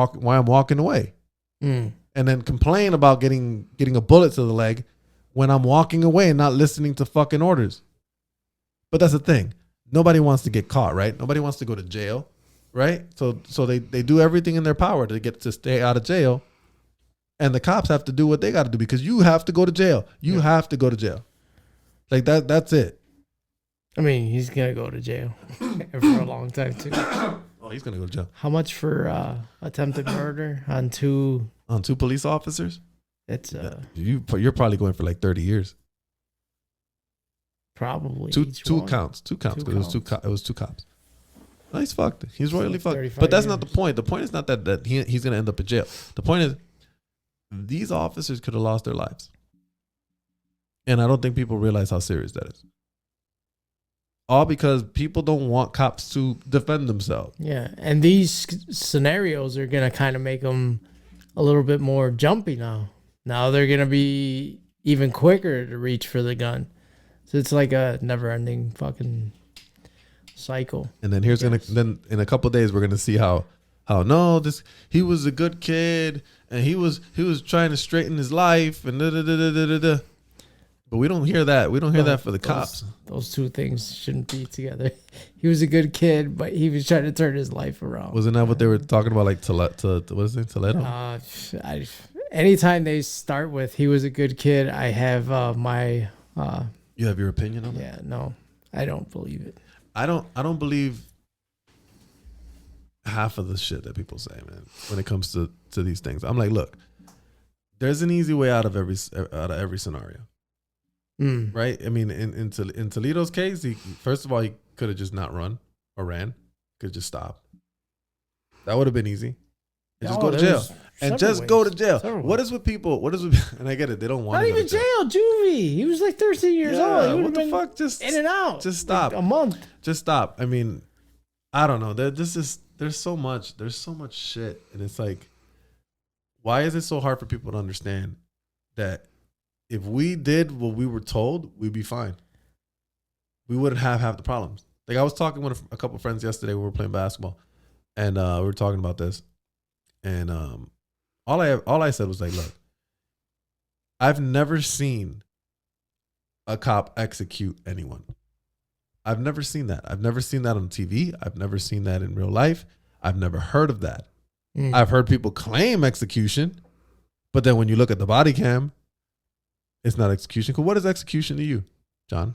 walking away. And then complain about getting a bullet to the leg when I'm walking away and not listening to fucking orders. But that's the thing. Nobody wants to get caught, right? Nobody wants to go to jail, right? So they do everything in their power to stay out of jail. And the cops have to do what they got to do because you have to go to jail. You have to go to jail. Like that's it. I mean, he's going to go to jail for a long time too. Oh, he's going to go to jail. How much for attempted murder on two police officers? It's you're probably going for like 30 years. Probably Two one. counts. Because it was two cops. No, he's fucked. He's royally fucked. 35 But that's not the years. point. The point is not that he's gonna end up in jail. The point is these officers could have lost their lives. And I don't think people realize how serious that is. All because people don't want cops to defend themselves. Yeah, and these scenarios are gonna kind of make them a little bit more jumpy now. Now they're gonna be even quicker to reach for the gun. So it's like a never-ending fucking cycle. And then then in a couple of days we're gonna see how no, he was a good kid and he was trying to straighten his life and da. But we don't hear that. We don't hear that for the cops. Those two things shouldn't be together. He was a good kid, but he was trying to turn his life around. Wasn't that what they were talking about? Like what is it? Toledo? Anytime they start with he was a good kid, I have my. You have your opinion on that? Yeah, no, I don't believe it. I don't believe half of the shit that people say, man. When it comes to these things, I'm like, look, there's an easy way out of every scenario. Right? I mean, in Toledo's case, first of all, he could have just not run or ran. Could just stop. That would have been easy. And just go to jail. And just go to jail. What is with people? And I get it. They don't want not even jail. Juvie. He was like 13 years old. What the fuck? Just in and out. Just stop. Like a month. Just stop. I mean, I don't know. There's so much shit. And it's like, why is it so hard for people to understand that if we did what we were told, we'd be fine. We wouldn't have half the problems. Like I was talking with a couple of friends yesterday when we were playing basketball, and we were talking about this. And all I said was like, look, I've never seen a cop execute anyone. I've never seen that. I've never seen that on TV. I've never seen that in real life. I've never heard of that. I've heard people claim execution, but then when you look at the body cam, it's not execution. What is execution to you, John?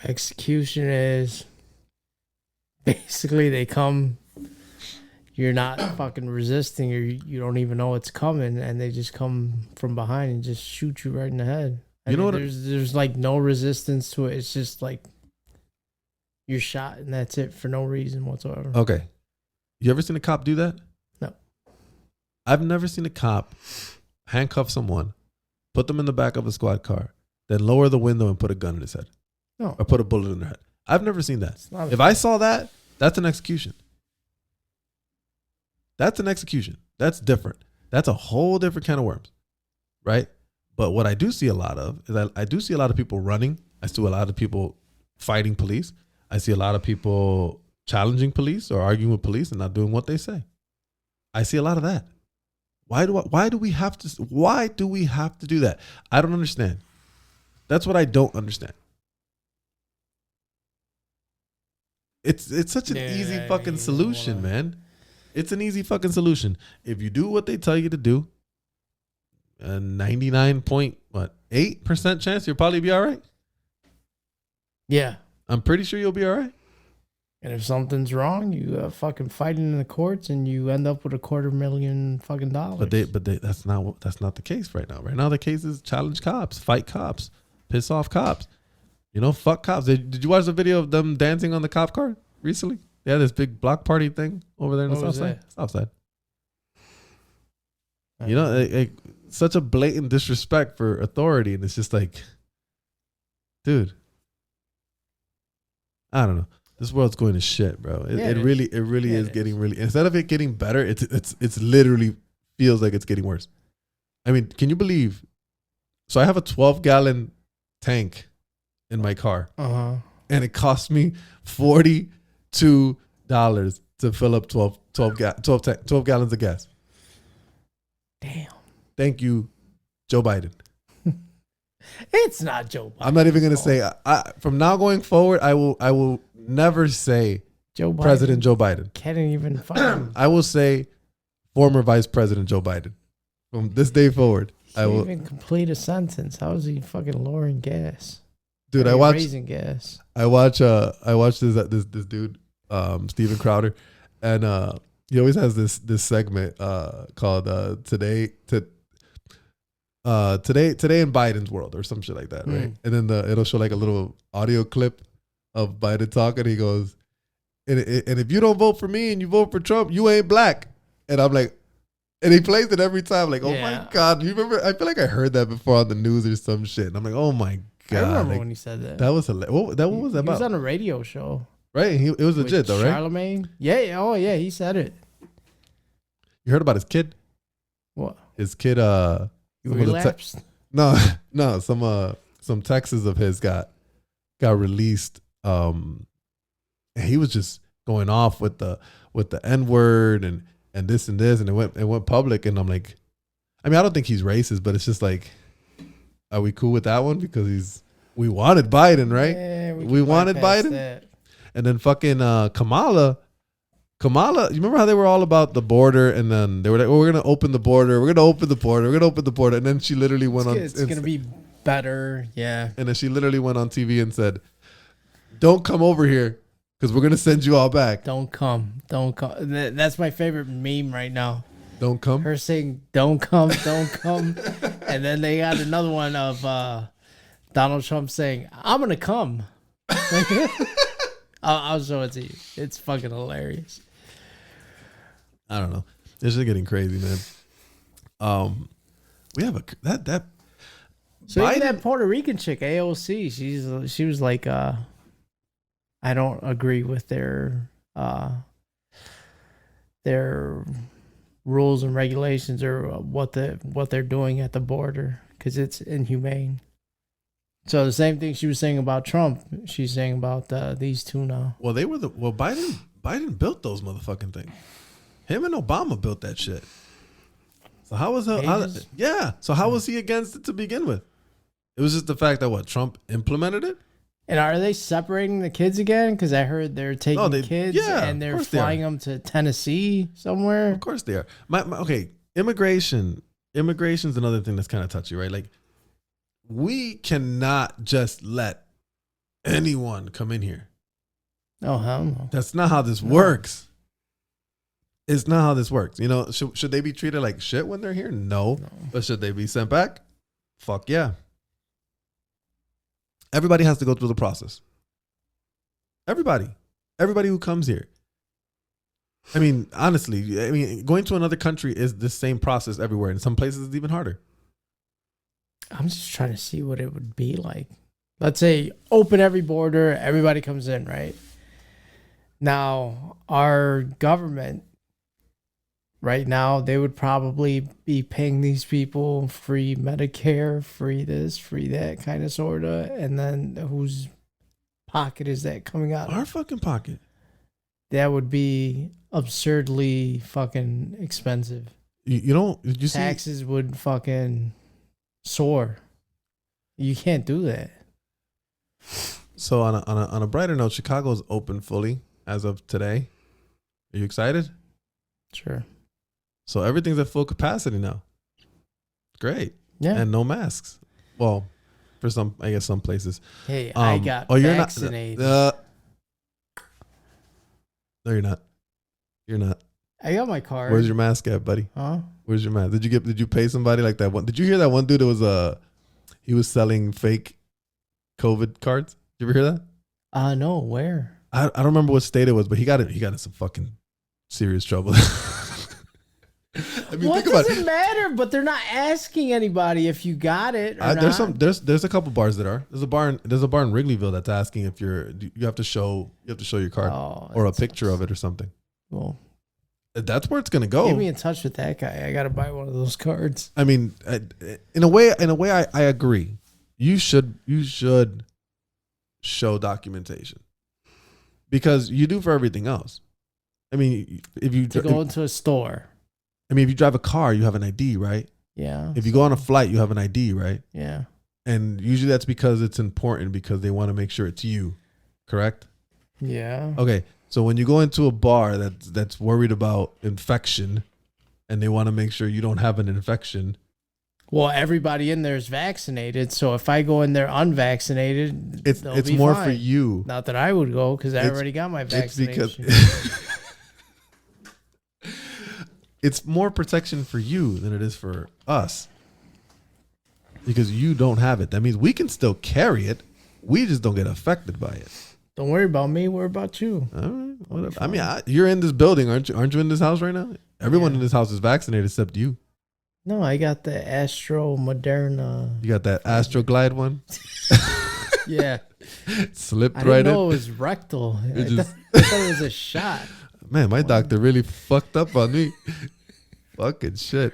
Execution is basically they come, you're not fucking resisting, or you don't even know it's coming, and they just come from behind and just shoot you right in the head. I mean, there's like no resistance to it. It's just like you're shot and that's it for no reason whatsoever. Okay. You ever seen a cop do that? No. I've never seen a cop handcuff someone, put them in the back of a squad car, then lower the window and put a gun in his head. No. Or put a bullet in their head. I've never seen that. If I saw that, that's an execution. That's an execution. That's different. That's a whole different can of worms. Right? But what I do see a lot of is I do see a lot of people running. I see a lot of people fighting police. I see a lot of people challenging police or arguing with police and not doing what they say. I see a lot of that. Why do we have to do that? I don't understand. That's what I don't understand. It's such an easy fucking solution, man. It's an easy fucking solution. If you do what they tell you to do, a 99.8% chance you'll probably be all right. Yeah. I'm pretty sure you'll be all right. And if something's wrong, you fucking fighting in the courts and you end up with $250,000 fucking dollars. But that's not the case right now. Right now the case is challenge cops, fight cops, piss off cops. You know, fuck cops. Did you watch the video of them dancing on the cop car recently? They had this big block party thing over there in the south side. South side. You know, such a blatant disrespect for authority, and it's just like, dude, I don't know. This world's going to shit, bro. It really is getting really. Instead of it getting better, it's literally feels like it's getting worse. I mean, can you believe? So I have a 12-gallon tank in my car, and it cost me $42 to fill up 12 gallons of gas. Damn. Thank you, Joe Biden. It's not Joe Biden. I'm not even gonna say. From now going forward, I will never say President Joe Biden. Can't even find. I will say former Vice President Joe Biden. From this day forward, I will even complete a sentence. How is he fucking lowering gas? Dude, raising gas. I watch this dude, Steven Crowder, and he always has this segment called today in Biden's world or some shit like that, right? And then it'll show like a little audio clip of Biden talking. He goes, and if you don't vote for me and you vote for Trump, you ain't black. And I'm like, and he plays it every time. Like, oh my God, you remember? I feel like I heard that before on the news or some shit. And I'm like, oh my God. I remember when he said that. That was hilarious. What was that about? He was on a radio show. Right? It was legit though, right? Charlemagne? Yeah. Oh yeah, he said it. You heard about his kid? What? His kid, relapsed? No, some texts of his got released. And he was just going off with the N-word and this and this, and it went public. And I'm like, I mean, I don't think he's racist, but it's just like, are we cool with that one? Because we wanted Biden, right? Yeah, we wanted Biden. That. And then fucking Kamala, you remember how they were all about the border, and then they were like, "Oh, we're gonna open the border. We're gonna open the border. We're gonna open the border." And then she literally went on. It's gonna be better, yeah. And then she literally went on TV and said, "Don't come over here, because we're gonna send you all back. Don't come. That's my favorite meme right now. Don't come. Her saying, "Don't come, don't come," and then they got another one of Donald Trump saying, "I'm gonna come." I'll show it to you. It's fucking hilarious. I don't know. This is getting crazy, man. We have that. So even that Puerto Rican chick, AOC, she was like, I don't agree with their rules and regulations or what they're doing at the border because it's inhumane. So the same thing she was saying about Trump, she's saying about these two now. Well, Biden built those motherfucking things. Him and Obama built that shit. So how was So how was he against it to begin with? It was just the fact that Trump implemented it. And are they separating the kids again? Because I heard they're taking kids and they're flying them to Tennessee somewhere. Of course they are. Okay, immigration's another thing that's kind of touchy, right? Like, we cannot just let anyone come in here. Oh, hell no. That's not how this works. It's not how this works. You know, should they be treated like shit when they're here? No. But should they be sent back? Fuck yeah. Everybody has to go through the process. Everybody who comes here. I mean, honestly, going to another country is the same process everywhere. In some places, it's even harder. I'm just trying to see what it would be like. Let's say open every border, everybody comes in, right? Now, our government, right now, they would probably be paying these people free Medicare, free this, free that, kind of, sort of. And then whose pocket is that coming out of? Our fucking pocket. That would be absurdly fucking expensive. Taxes would fucking soar. You can't do that. So on a brighter note, Chicago's open fully as of today. Are you excited? Sure. So everything's at full capacity now. Great. Yeah. And no masks. Well, for some places. Hey, I got vaccinated. No, you're not. You're not. I got my card. Where's your mask at, buddy? Huh? Where's your mask? Did you pay somebody like that one? Did you hear that one dude that he was selling fake COVID cards? Did you ever hear that? No, where? I don't remember what state it was, but he got in some fucking serious trouble. I mean, what does it matter? But they're not asking anybody if you got it or not. There's a couple bars that are. There's a bar in Wrigleyville that's asking if you have to show your card or a picture of it or something. Well, that's where it's gonna go. Get me in touch with that guy. I gotta buy one of those cards. I mean, in a way, I agree. You should show documentation because you do for everything else. I mean, if you go into a store. I mean, if you drive a car, you have an ID, right? Yeah. If you go on a flight, you have an ID, right? Yeah. And usually that's because it's important because they want to make sure it's you, correct? Yeah. Okay. So when you go into a bar that's worried about infection and they want to make sure you don't have an infection. Well, everybody in there is vaccinated. So if I go in there unvaccinated, it's more fine. For you. Not that I would go because I already got my vaccination. It's more protection for you than it is for us. Because you don't have it. That means we can still carry it. We just don't get affected by it. Don't worry about me. Worry about you. All right, whatever. I mean, you're in this building, aren't you? Aren't you in this house right now? Everyone in this house is vaccinated except you. No, I got the Astro Moderna. You got that Astro Glide one? Yeah. Slipped I right didn't know in. it was rectal. I thought it was a shot. Man, my doctor really fucked up on me. Fucking shit.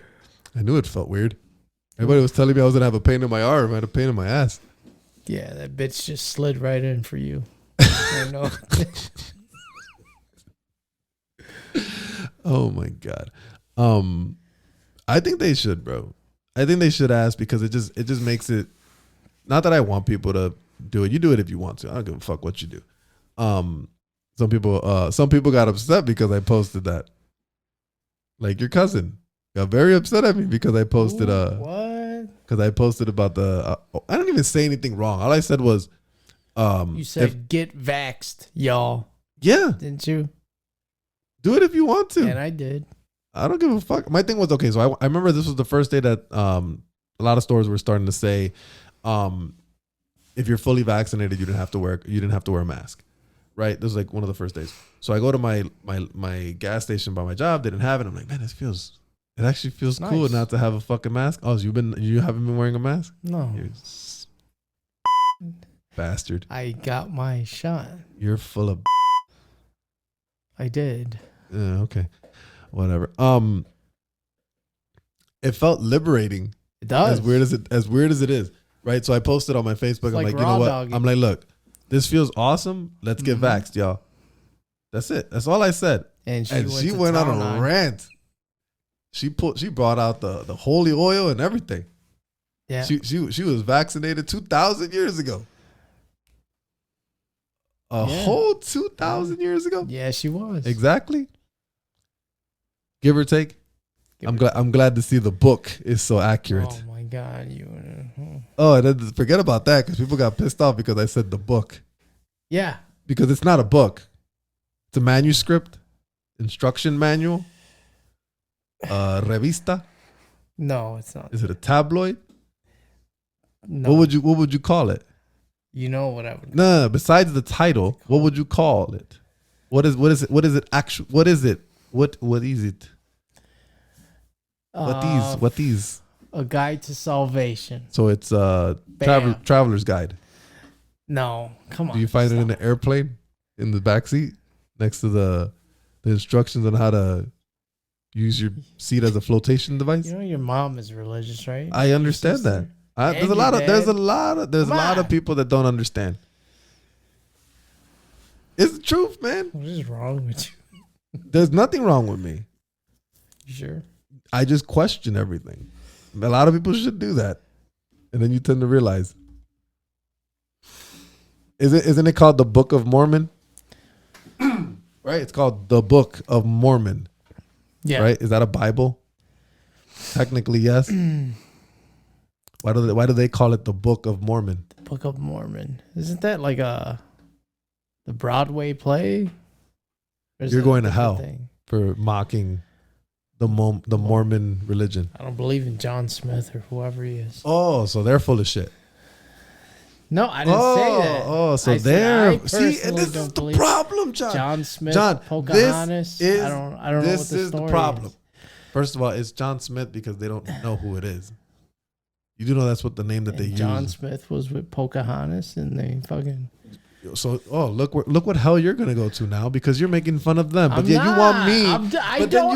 I knew it felt weird. Everybody was telling me I was going to have a pain in my arm. I had a pain in my ass. Yeah, that bitch just slid right in for you. I know. Oh my God. I think they should, bro. I think they should ask because it just makes it, not that I want people to do it. You do it if you want to. I don't give a fuck what you do. Some people got upset because I posted that. Like your cousin got very upset at me because I posted what? Because I posted about the I didn't even say anything wrong. All I said was you said get vaxxed, y'all. Yeah. Didn't you? Do it if you want to. And I did. I don't give a fuck. My thing was, okay, so I remember this was the first day that a lot of stores were starting to say if you're fully vaccinated, you didn't have to wear a mask. Right? This was like one of the first days. So I go to my gas station by my job. They didn't have it. I'm like, man, it actually feels nice. Cool not to have a fucking mask. Oh, so you haven't been wearing a mask? No. You bastard. I got my shot. You're full of I did. Yeah, okay. Whatever. It felt liberating. It does. As weird as it is. Right? So I posted on my Facebook. I'm like, you know what? Dogging. I'm like, look, this feels awesome. Let's get vaxxed, y'all. That's it. That's all I said. And she went on a rant. She brought out the holy oil and everything. Yeah. She was vaccinated 2,000 years ago. Whole 2,000 years ago. Yeah, she was. Exactly. Give or take. I'm glad to see the book is so accurate. Oh my God, Oh, and then forget about that because people got pissed off because I said the book. Yeah. Because it's not a book. It's a manuscript, instruction manual, revista. No, it's not. Is it a tabloid? No. What would you call it? You know what I would. No, besides the title, what would you call it? What is it? What is it? What is it? What is it? What these? A guide to salvation. So it's traveler's guide. No, come on. Do you find it in the airplane in the back seat next to the instructions on how to use your seat as a flotation device? You know your mom is religious, right? I understand that. There's a lot of people that don't understand. It's the truth, man. What is wrong with you? There's nothing wrong with me. You sure? I just question everything. A lot of people should do that. And then you tend to realize. Isn't it called the Book of Mormon? Right? It's called the Book of Mormon. Yeah. Right? Is that a Bible? Technically, yes. Why do they call it the Book of Mormon? The Book of Mormon. Isn't that like the Broadway play? You're going to hell for mocking the Mormon religion. I don't believe in John Smith or whoever he is. Oh, so they're full of shit. No, I didn't say that. Oh, so they're see, and this is the problem, John. John Smith, This Pocahontas. is, I don't know what the this is the problem. First of all, it's John Smith because they don't know who it is. You do know that's what the name that they use. John Smith was with Pocahontas, and they fucking. So, look what hell you're gonna go to now because you're making fun of them. But I'm then not. you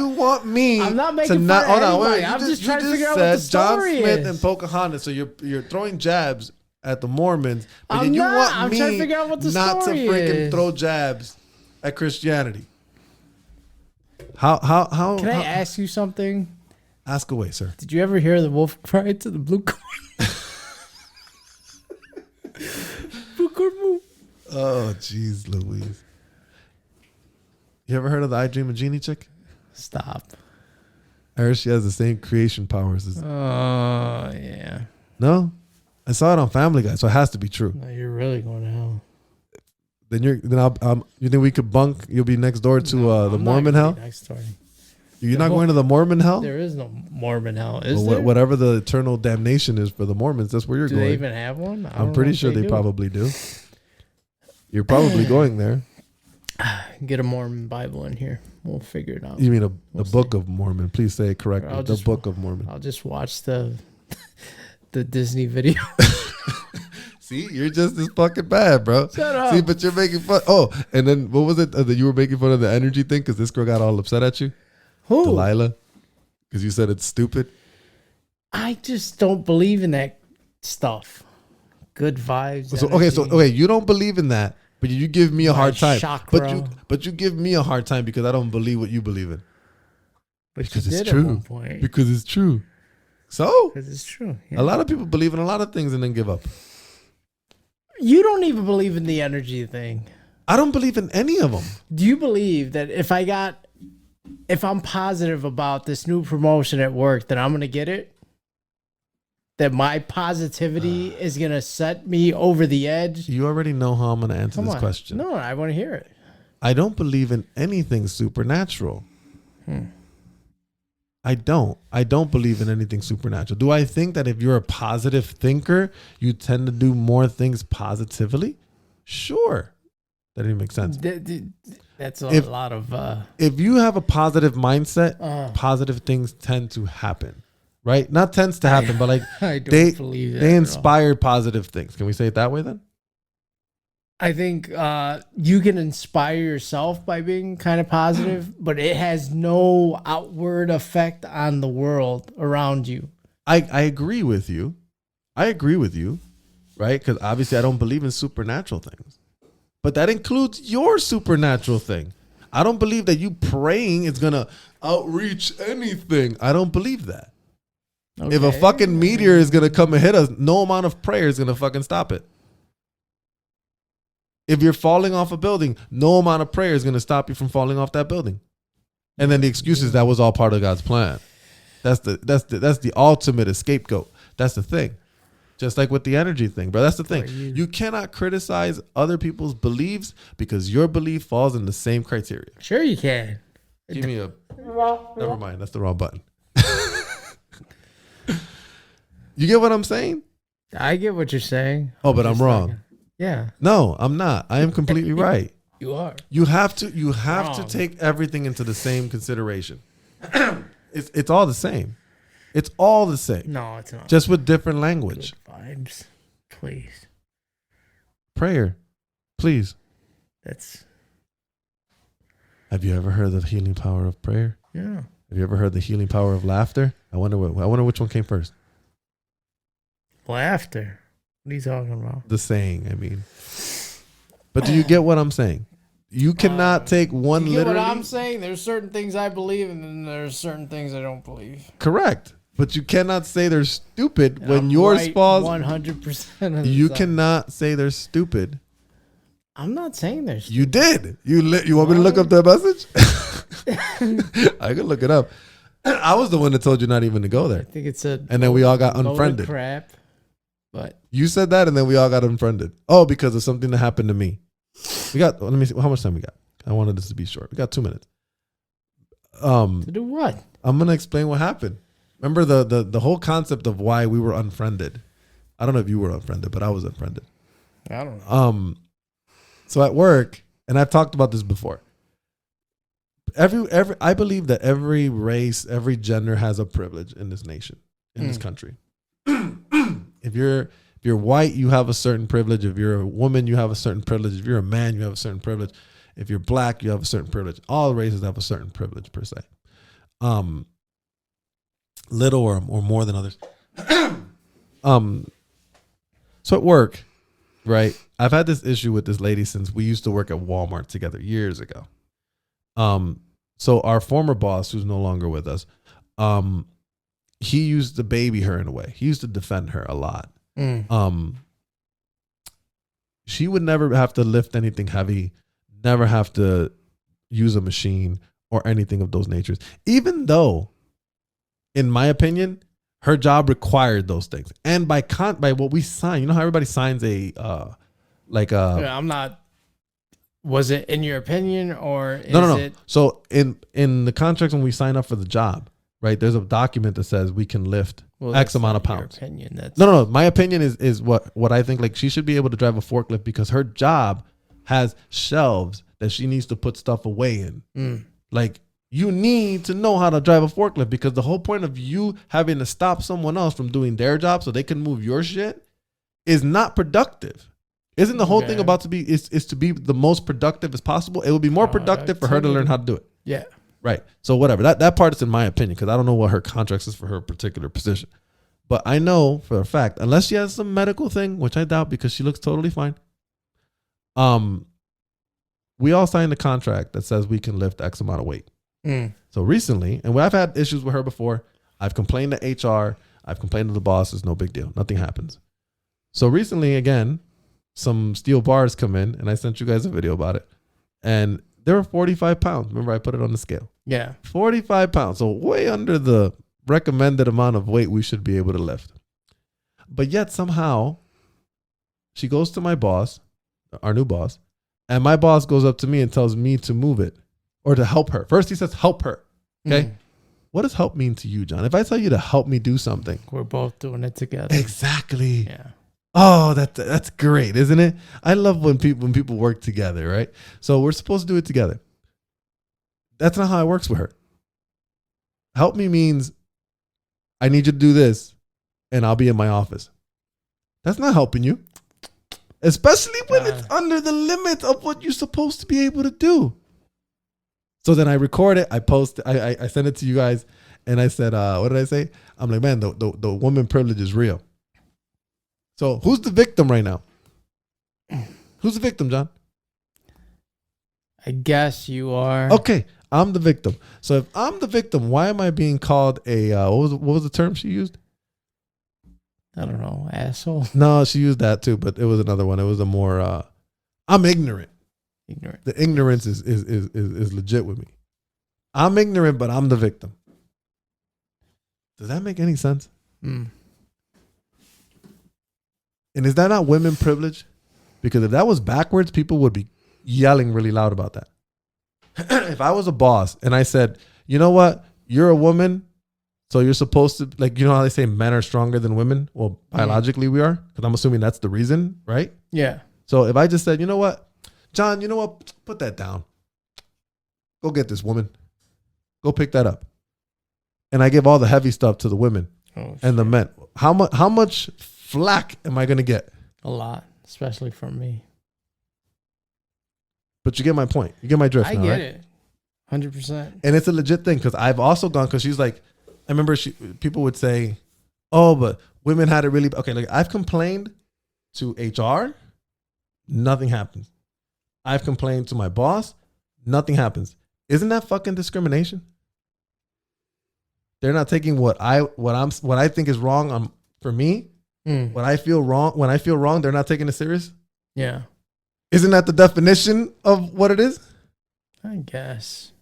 want me. I'm not making fun of anybody. I'm just trying to figure out what the story John Smith is. and Pocahontas. So you're throwing jabs at the Mormons, but I'm then you not. want I'm me trying to figure out what the not to story freaking is. throw jabs at Christianity. How? Can I ask you something? Ask away, sir. Did you ever hear the wolf cry to the blue corn? Blue corn move. Oh, jeez, Louise. You ever heard of the I Dream of Jeannie chick? Stop. I heard she has the same creation powers as. Oh, yeah. No? I saw it on Family Guy, so it has to be true. No, you're really going to hell. Then you think we could bunk? You'll be next door to the Mormon hell? Next door. You're not going to the Mormon hell? There is no Mormon hell, is there? Whatever the eternal damnation is for the Mormons, that's where you're going. Do they even have one? I'm pretty sure they probably do. You're probably going there. Get a Mormon Bible in here. We'll figure it out. You mean a Book of Mormon? Please say it correctly. The Book of Mormon. I'll just watch the Disney video. See, you're just as fucking bad, bro. Shut up. See, but you're making fun. Oh, and then what was it that you were making fun of the energy thing because this girl got all upset at you? Who? Delilah? Because you said it's stupid? I just don't believe in that stuff. Good vibes. So you don't believe in that, but you give me a hard time. Chakra. But you give me a hard time because I don't believe what you believe in. Because it's true. Because it's true. So? Because it's true. Yeah. A lot of people believe in a lot of things and then give up. You don't even believe in the energy thing. I don't believe in any of them. Do you believe that if I'm positive about this new promotion at work, that I'm going to get it? That my positivity is going to set me over the edge? You already know how I'm going to answer this question. No, I want to hear it. I don't believe in anything supernatural. I don't believe in anything supernatural. Do I think that if you're a positive thinker, you tend to do more things positively? Sure. That didn't make sense. That's a lot of... if you have a positive mindset, positive things tend to happen. Right? Not tends to happen, but like I don't believe that they inspire positive things. Can we say it that way then? I think you can inspire yourself by being kind of positive, but it has no outward effect on the world around you. I agree with you. Right? Because obviously I don't believe in supernatural things. But that includes your supernatural thing. I don't believe that you praying is going to outreach anything. I don't believe that. Okay. If a fucking meteor is going to come and hit us, no amount of prayer is going to fucking stop it. If you're falling off a building, no amount of prayer is going to stop you from falling off that building. And then the excuse is that was all part of God's plan. That's the ultimate scapegoat. That's the thing. Just like with the energy thing, bro. That's the thing. You cannot criticize other people's beliefs because your belief falls in the same criteria. Sure you can. Give me a... Never mind. That's the wrong button. You get what I'm saying? I get what you're saying. Oh, but I'm wrong. Yeah. No, I'm not. I am completely right. You are. You have to take everything into the same consideration. It's all the same. It's all the same. No, it's not. Just with different language. Good vibes, please. Prayer, please. Have you ever heard the healing power of prayer? Yeah. Have you ever heard the healing power of laughter? I wonder which one came first. Laughter. What are you talking about? The saying, I mean. But do you get what I'm saying? You cannot take one you get literally. What I'm saying? There's certain things I believe and then there's certain things I don't believe. Correct. But you cannot say they're stupid when yours falls. 100%. You cannot say they're stupid. I'm not saying they're stupid. You did. You want me to look up that message? I can look it up. I was the one that told you not even to go there. I think it's a... And then we all got unfriended. Crap. But you said that and then we all got unfriended. Oh, because of something that happened to me. Let me see how much time we got. I wanted this to be short. We got 2 minutes. To do what? I'm gonna explain what happened. Remember the whole concept of why we were unfriended. I don't know if you were unfriended, but I was unfriended. I don't know. So at work, and I've talked about this before. I believe that every race, every gender has a privilege in this nation, in this country. If you're white, you have a certain privilege. If you're a woman, you have a certain privilege. If you're a man, you have a certain privilege. If you're black, you have a certain privilege. All races have a certain privilege per se. Little or more than others. So at work, right? I've had this issue with this lady since we used to work at Walmart together years ago. So our former boss, who's no longer with us, he used to baby her in a way. He used to defend her a lot. She would never have to lift anything heavy, never have to use a machine or anything of those natures. Even though, in my opinion, her job required those things. And by what we sign, you know how everybody signs I'm not Was it in your opinion or is No. it? So in the contract when we sign up for the job, right? There's a document that says we can lift X amount of pounds. Your opinion. That's No. My opinion is what I think. Like she should be able to drive a forklift because her job has shelves that she needs to put stuff away in. Like you need to know how to drive a forklift because the whole point of you having to stop someone else from doing their job so they can move your shit is not productive. Isn't the whole thing about to be is to be the most productive as possible? It would be more productive for her to learn how to do it. Yeah. Right. So whatever. That part is in my opinion because I don't know what her contract is for her particular position. But I know for a fact, unless she has some medical thing, which I doubt because she looks totally fine. We all signed a contract that says we can lift X amount of weight. So recently, and I've had issues with her before. I've complained to HR. I've complained to the boss. It's no big deal. Nothing happens. So recently, again, some steel bars come in, and I sent you guys a video about it. And they were 45 pounds. Remember, I put it on the scale. Yeah. 45 pounds. So way under the recommended amount of weight we should be able to lift. But yet somehow she goes to my boss, our new boss, and my boss goes up to me and tells me to move it or to help her. First he says, help her. Okay. What does help mean to you, John? If I tell you to help me do something. We're both doing it together. Exactly. Yeah. Oh, that's great, isn't it? I love when people work together, right? So we're supposed to do it together. That's not how it works with her. Help me means I need you to do this and I'll be in my office. That's not helping you. Especially when it's under the limit of what you're supposed to be able to do. So then I record it, I post it, I send it to you guys, and I said, what did I say? I'm like, man, the woman privilege is real. So who's the victim right now? Who's the victim, John? I guess you are. Okay, I'm the victim. So if I'm the victim, why am I being called a what was the term she used? I don't know, asshole. No, she used that too, but it was another one. It was a more I'm ignorant. Ignorant. The ignorance is legit with me. I'm ignorant, but I'm the victim. Does that make any sense? And is that not women privilege? Because if that was backwards, people would be yelling really loud about that. If I was a boss and I said, you know what? You're a woman, so you're supposed to, like, you know how they say men are stronger than women? Well, biologically we are, because I'm assuming that's the reason, right? Yeah. So if I just said, you know what? John, you know what? Put that down. Go get this woman. Go pick that up. And I give all the heavy stuff to the women and the men. How much flack am I going to get? A lot, especially from me. But you get my point. You get my drift. I now, get right? it. 100%. And it's a legit thing because I've also gone, because she's like, I remember people would say, oh, but women had it really, okay, like I've complained to HR, nothing happens. I've complained to my boss, nothing happens. Isn't that fucking discrimination? They're not taking what I think is wrong for me. When I feel wrong, they're not taking it serious. Yeah. Isn't that the definition of what it is? I guess.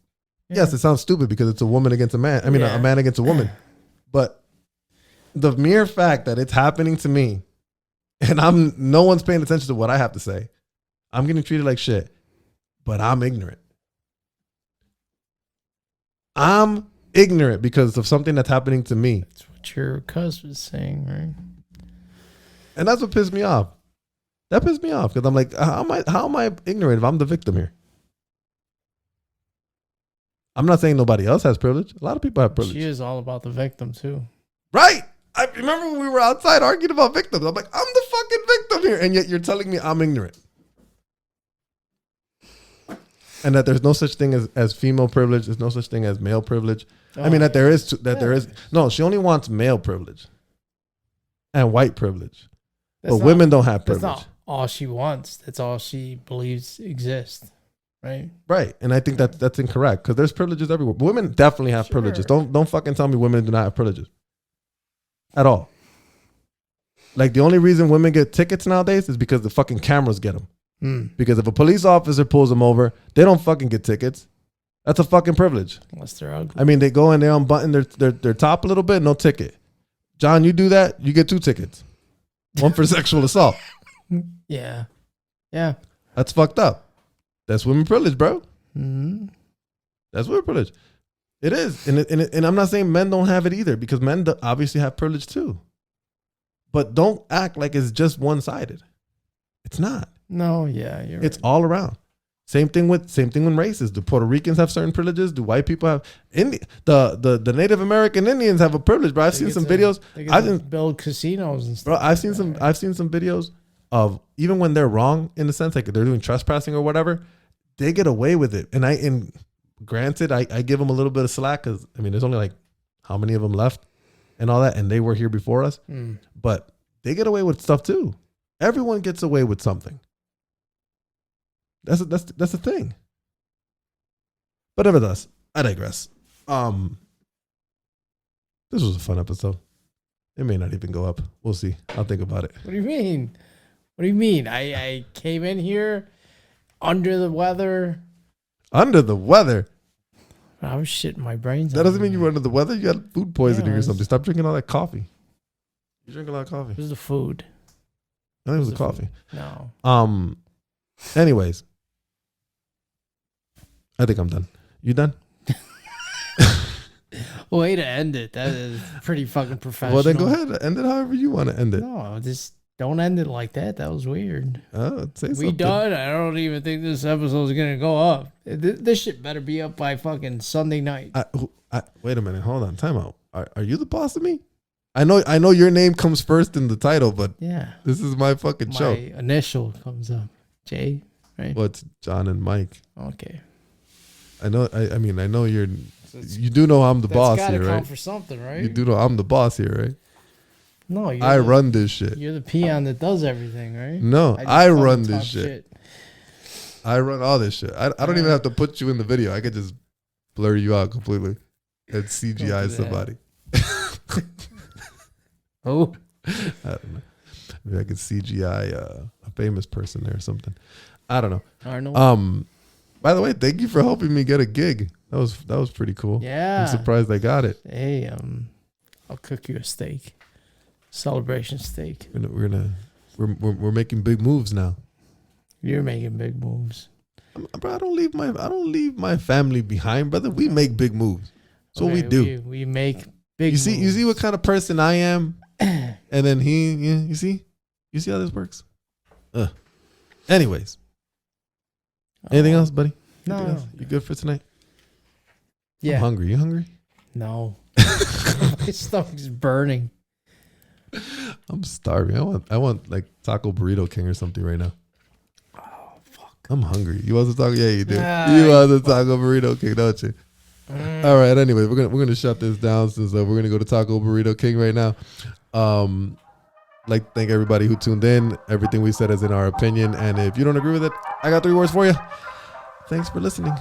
Yeah. Yes, it sounds stupid because it's a woman against a man. I mean, a man against a woman. But the mere fact that it's happening to me and no one's paying attention to what I have to say, I'm getting treated like shit, but I'm ignorant. I'm ignorant because of something that's happening to me. That's what your cousin was saying, right? And that's what pissed me off. That pissed me off because I'm like, how am I ignorant if I'm the victim here? I'm not saying nobody else has privilege. A lot of people have privilege. She is all about the victim too. Right. I remember when we were outside arguing about victims. I'm like, I'm the fucking victim here. And yet you're telling me I'm ignorant. And that there's no such thing as female privilege. There's no such thing as male privilege. I mean, there is. No, she only wants male privilege and white privilege. But women don't have privilege. That's not all she wants. That's all she believes exists. Right. Right. And I think that's incorrect because there's privileges everywhere. Women definitely have privileges. Don't fucking tell me women do not have privileges at all. Like the only reason women get tickets nowadays is because the fucking cameras get them. Because if a police officer pulls them over, they don't fucking get tickets. That's a fucking privilege. Unless they're ugly. I mean, they go in there, unbutton their top a little bit, no ticket. John, you do that, you get 2 tickets. One for sexual assault. Yeah. Yeah. That's fucked up. That's women privilege, bro. Mm-hmm. That's women privilege. It is. And I'm not saying men don't have it either, because men obviously have privilege too. But don't act like it's just one-sided. It's not. No, yeah, it's all around. Same thing with races. Do Puerto Ricans have certain privileges? Do white people have? The Native American Indians have a privilege, bro. I've seen some videos. I didn't build casinos and stuff. Bro, I've seen some videos of, even when they're wrong, in the sense like they're doing trespassing or whatever, they get away with it. And granted, I give them a little bit of slack, because I mean, there's only like how many of them left and all that, and they were here before us. But they get away with stuff too. Everyone gets away with something. That's the thing. But nevertheless, I digress. This was a fun episode. It may not even go up. We'll see. I'll think about it. What do you mean? What do you mean? I came in here under the weather. Under the weather? I was shitting my brains out. That doesn't mean you were under the weather. You got food poisoning or something. Stop drinking all that coffee. You drink a lot of coffee. It was the food. I think it was the coffee. Food. No. Anyways, I think I'm done. You done? Way to end it. That is pretty fucking professional. Well, then go ahead. End it however you want to end it. No, just don't end it like that. That was weird. Say something. We done? I don't even think this episode is going to go up. This shit better be up by fucking Sunday night. Wait a minute. Hold on. Time out. Are you the boss of me? I know your name comes first in the title, but yeah, this is my fucking show. My initial comes up. J, right? What's John and Mike? Okay. I know. I mean, I know you're. You do know I'm the boss here, right? That's gotta count for something, right? You do know I'm the boss here, right? No, I run this shit. You're the peon that does everything, right? No, I run this shit. I run all this shit. I don't even have to put you in the video. I could just blur you out completely and CGI somebody. Oh, I don't know. Maybe I could CGI a famous person there or something. I don't know. Arnold. By the way, thank you for helping me get a gig. That was pretty cool. Yeah, I'm surprised I got it. Hey, I'll cook you a steak, celebration steak. We're making big moves now. You're making big moves. Bro, I don't leave my family behind, brother. We make big moves. That's what we do. We make big. You see what kind of person I am, and then you see how this works. Anyways, anything else, buddy? No. Else? You good for tonight? Yeah. I'm hungry. You hungry? No. My stomach's burning. I'm starving. I want like Taco Burrito King or something right now. Oh fuck. I'm hungry. You want to talk? Yeah, you do. You want to Taco Burrito King, don't you? All right. Anyway, we're gonna shut this down since we're gonna go to Taco Burrito King right now. Like to thank everybody who tuned in. Everything we said is in our opinion, and if you don't agree with it, I got 3 words for you. Thanks for listening.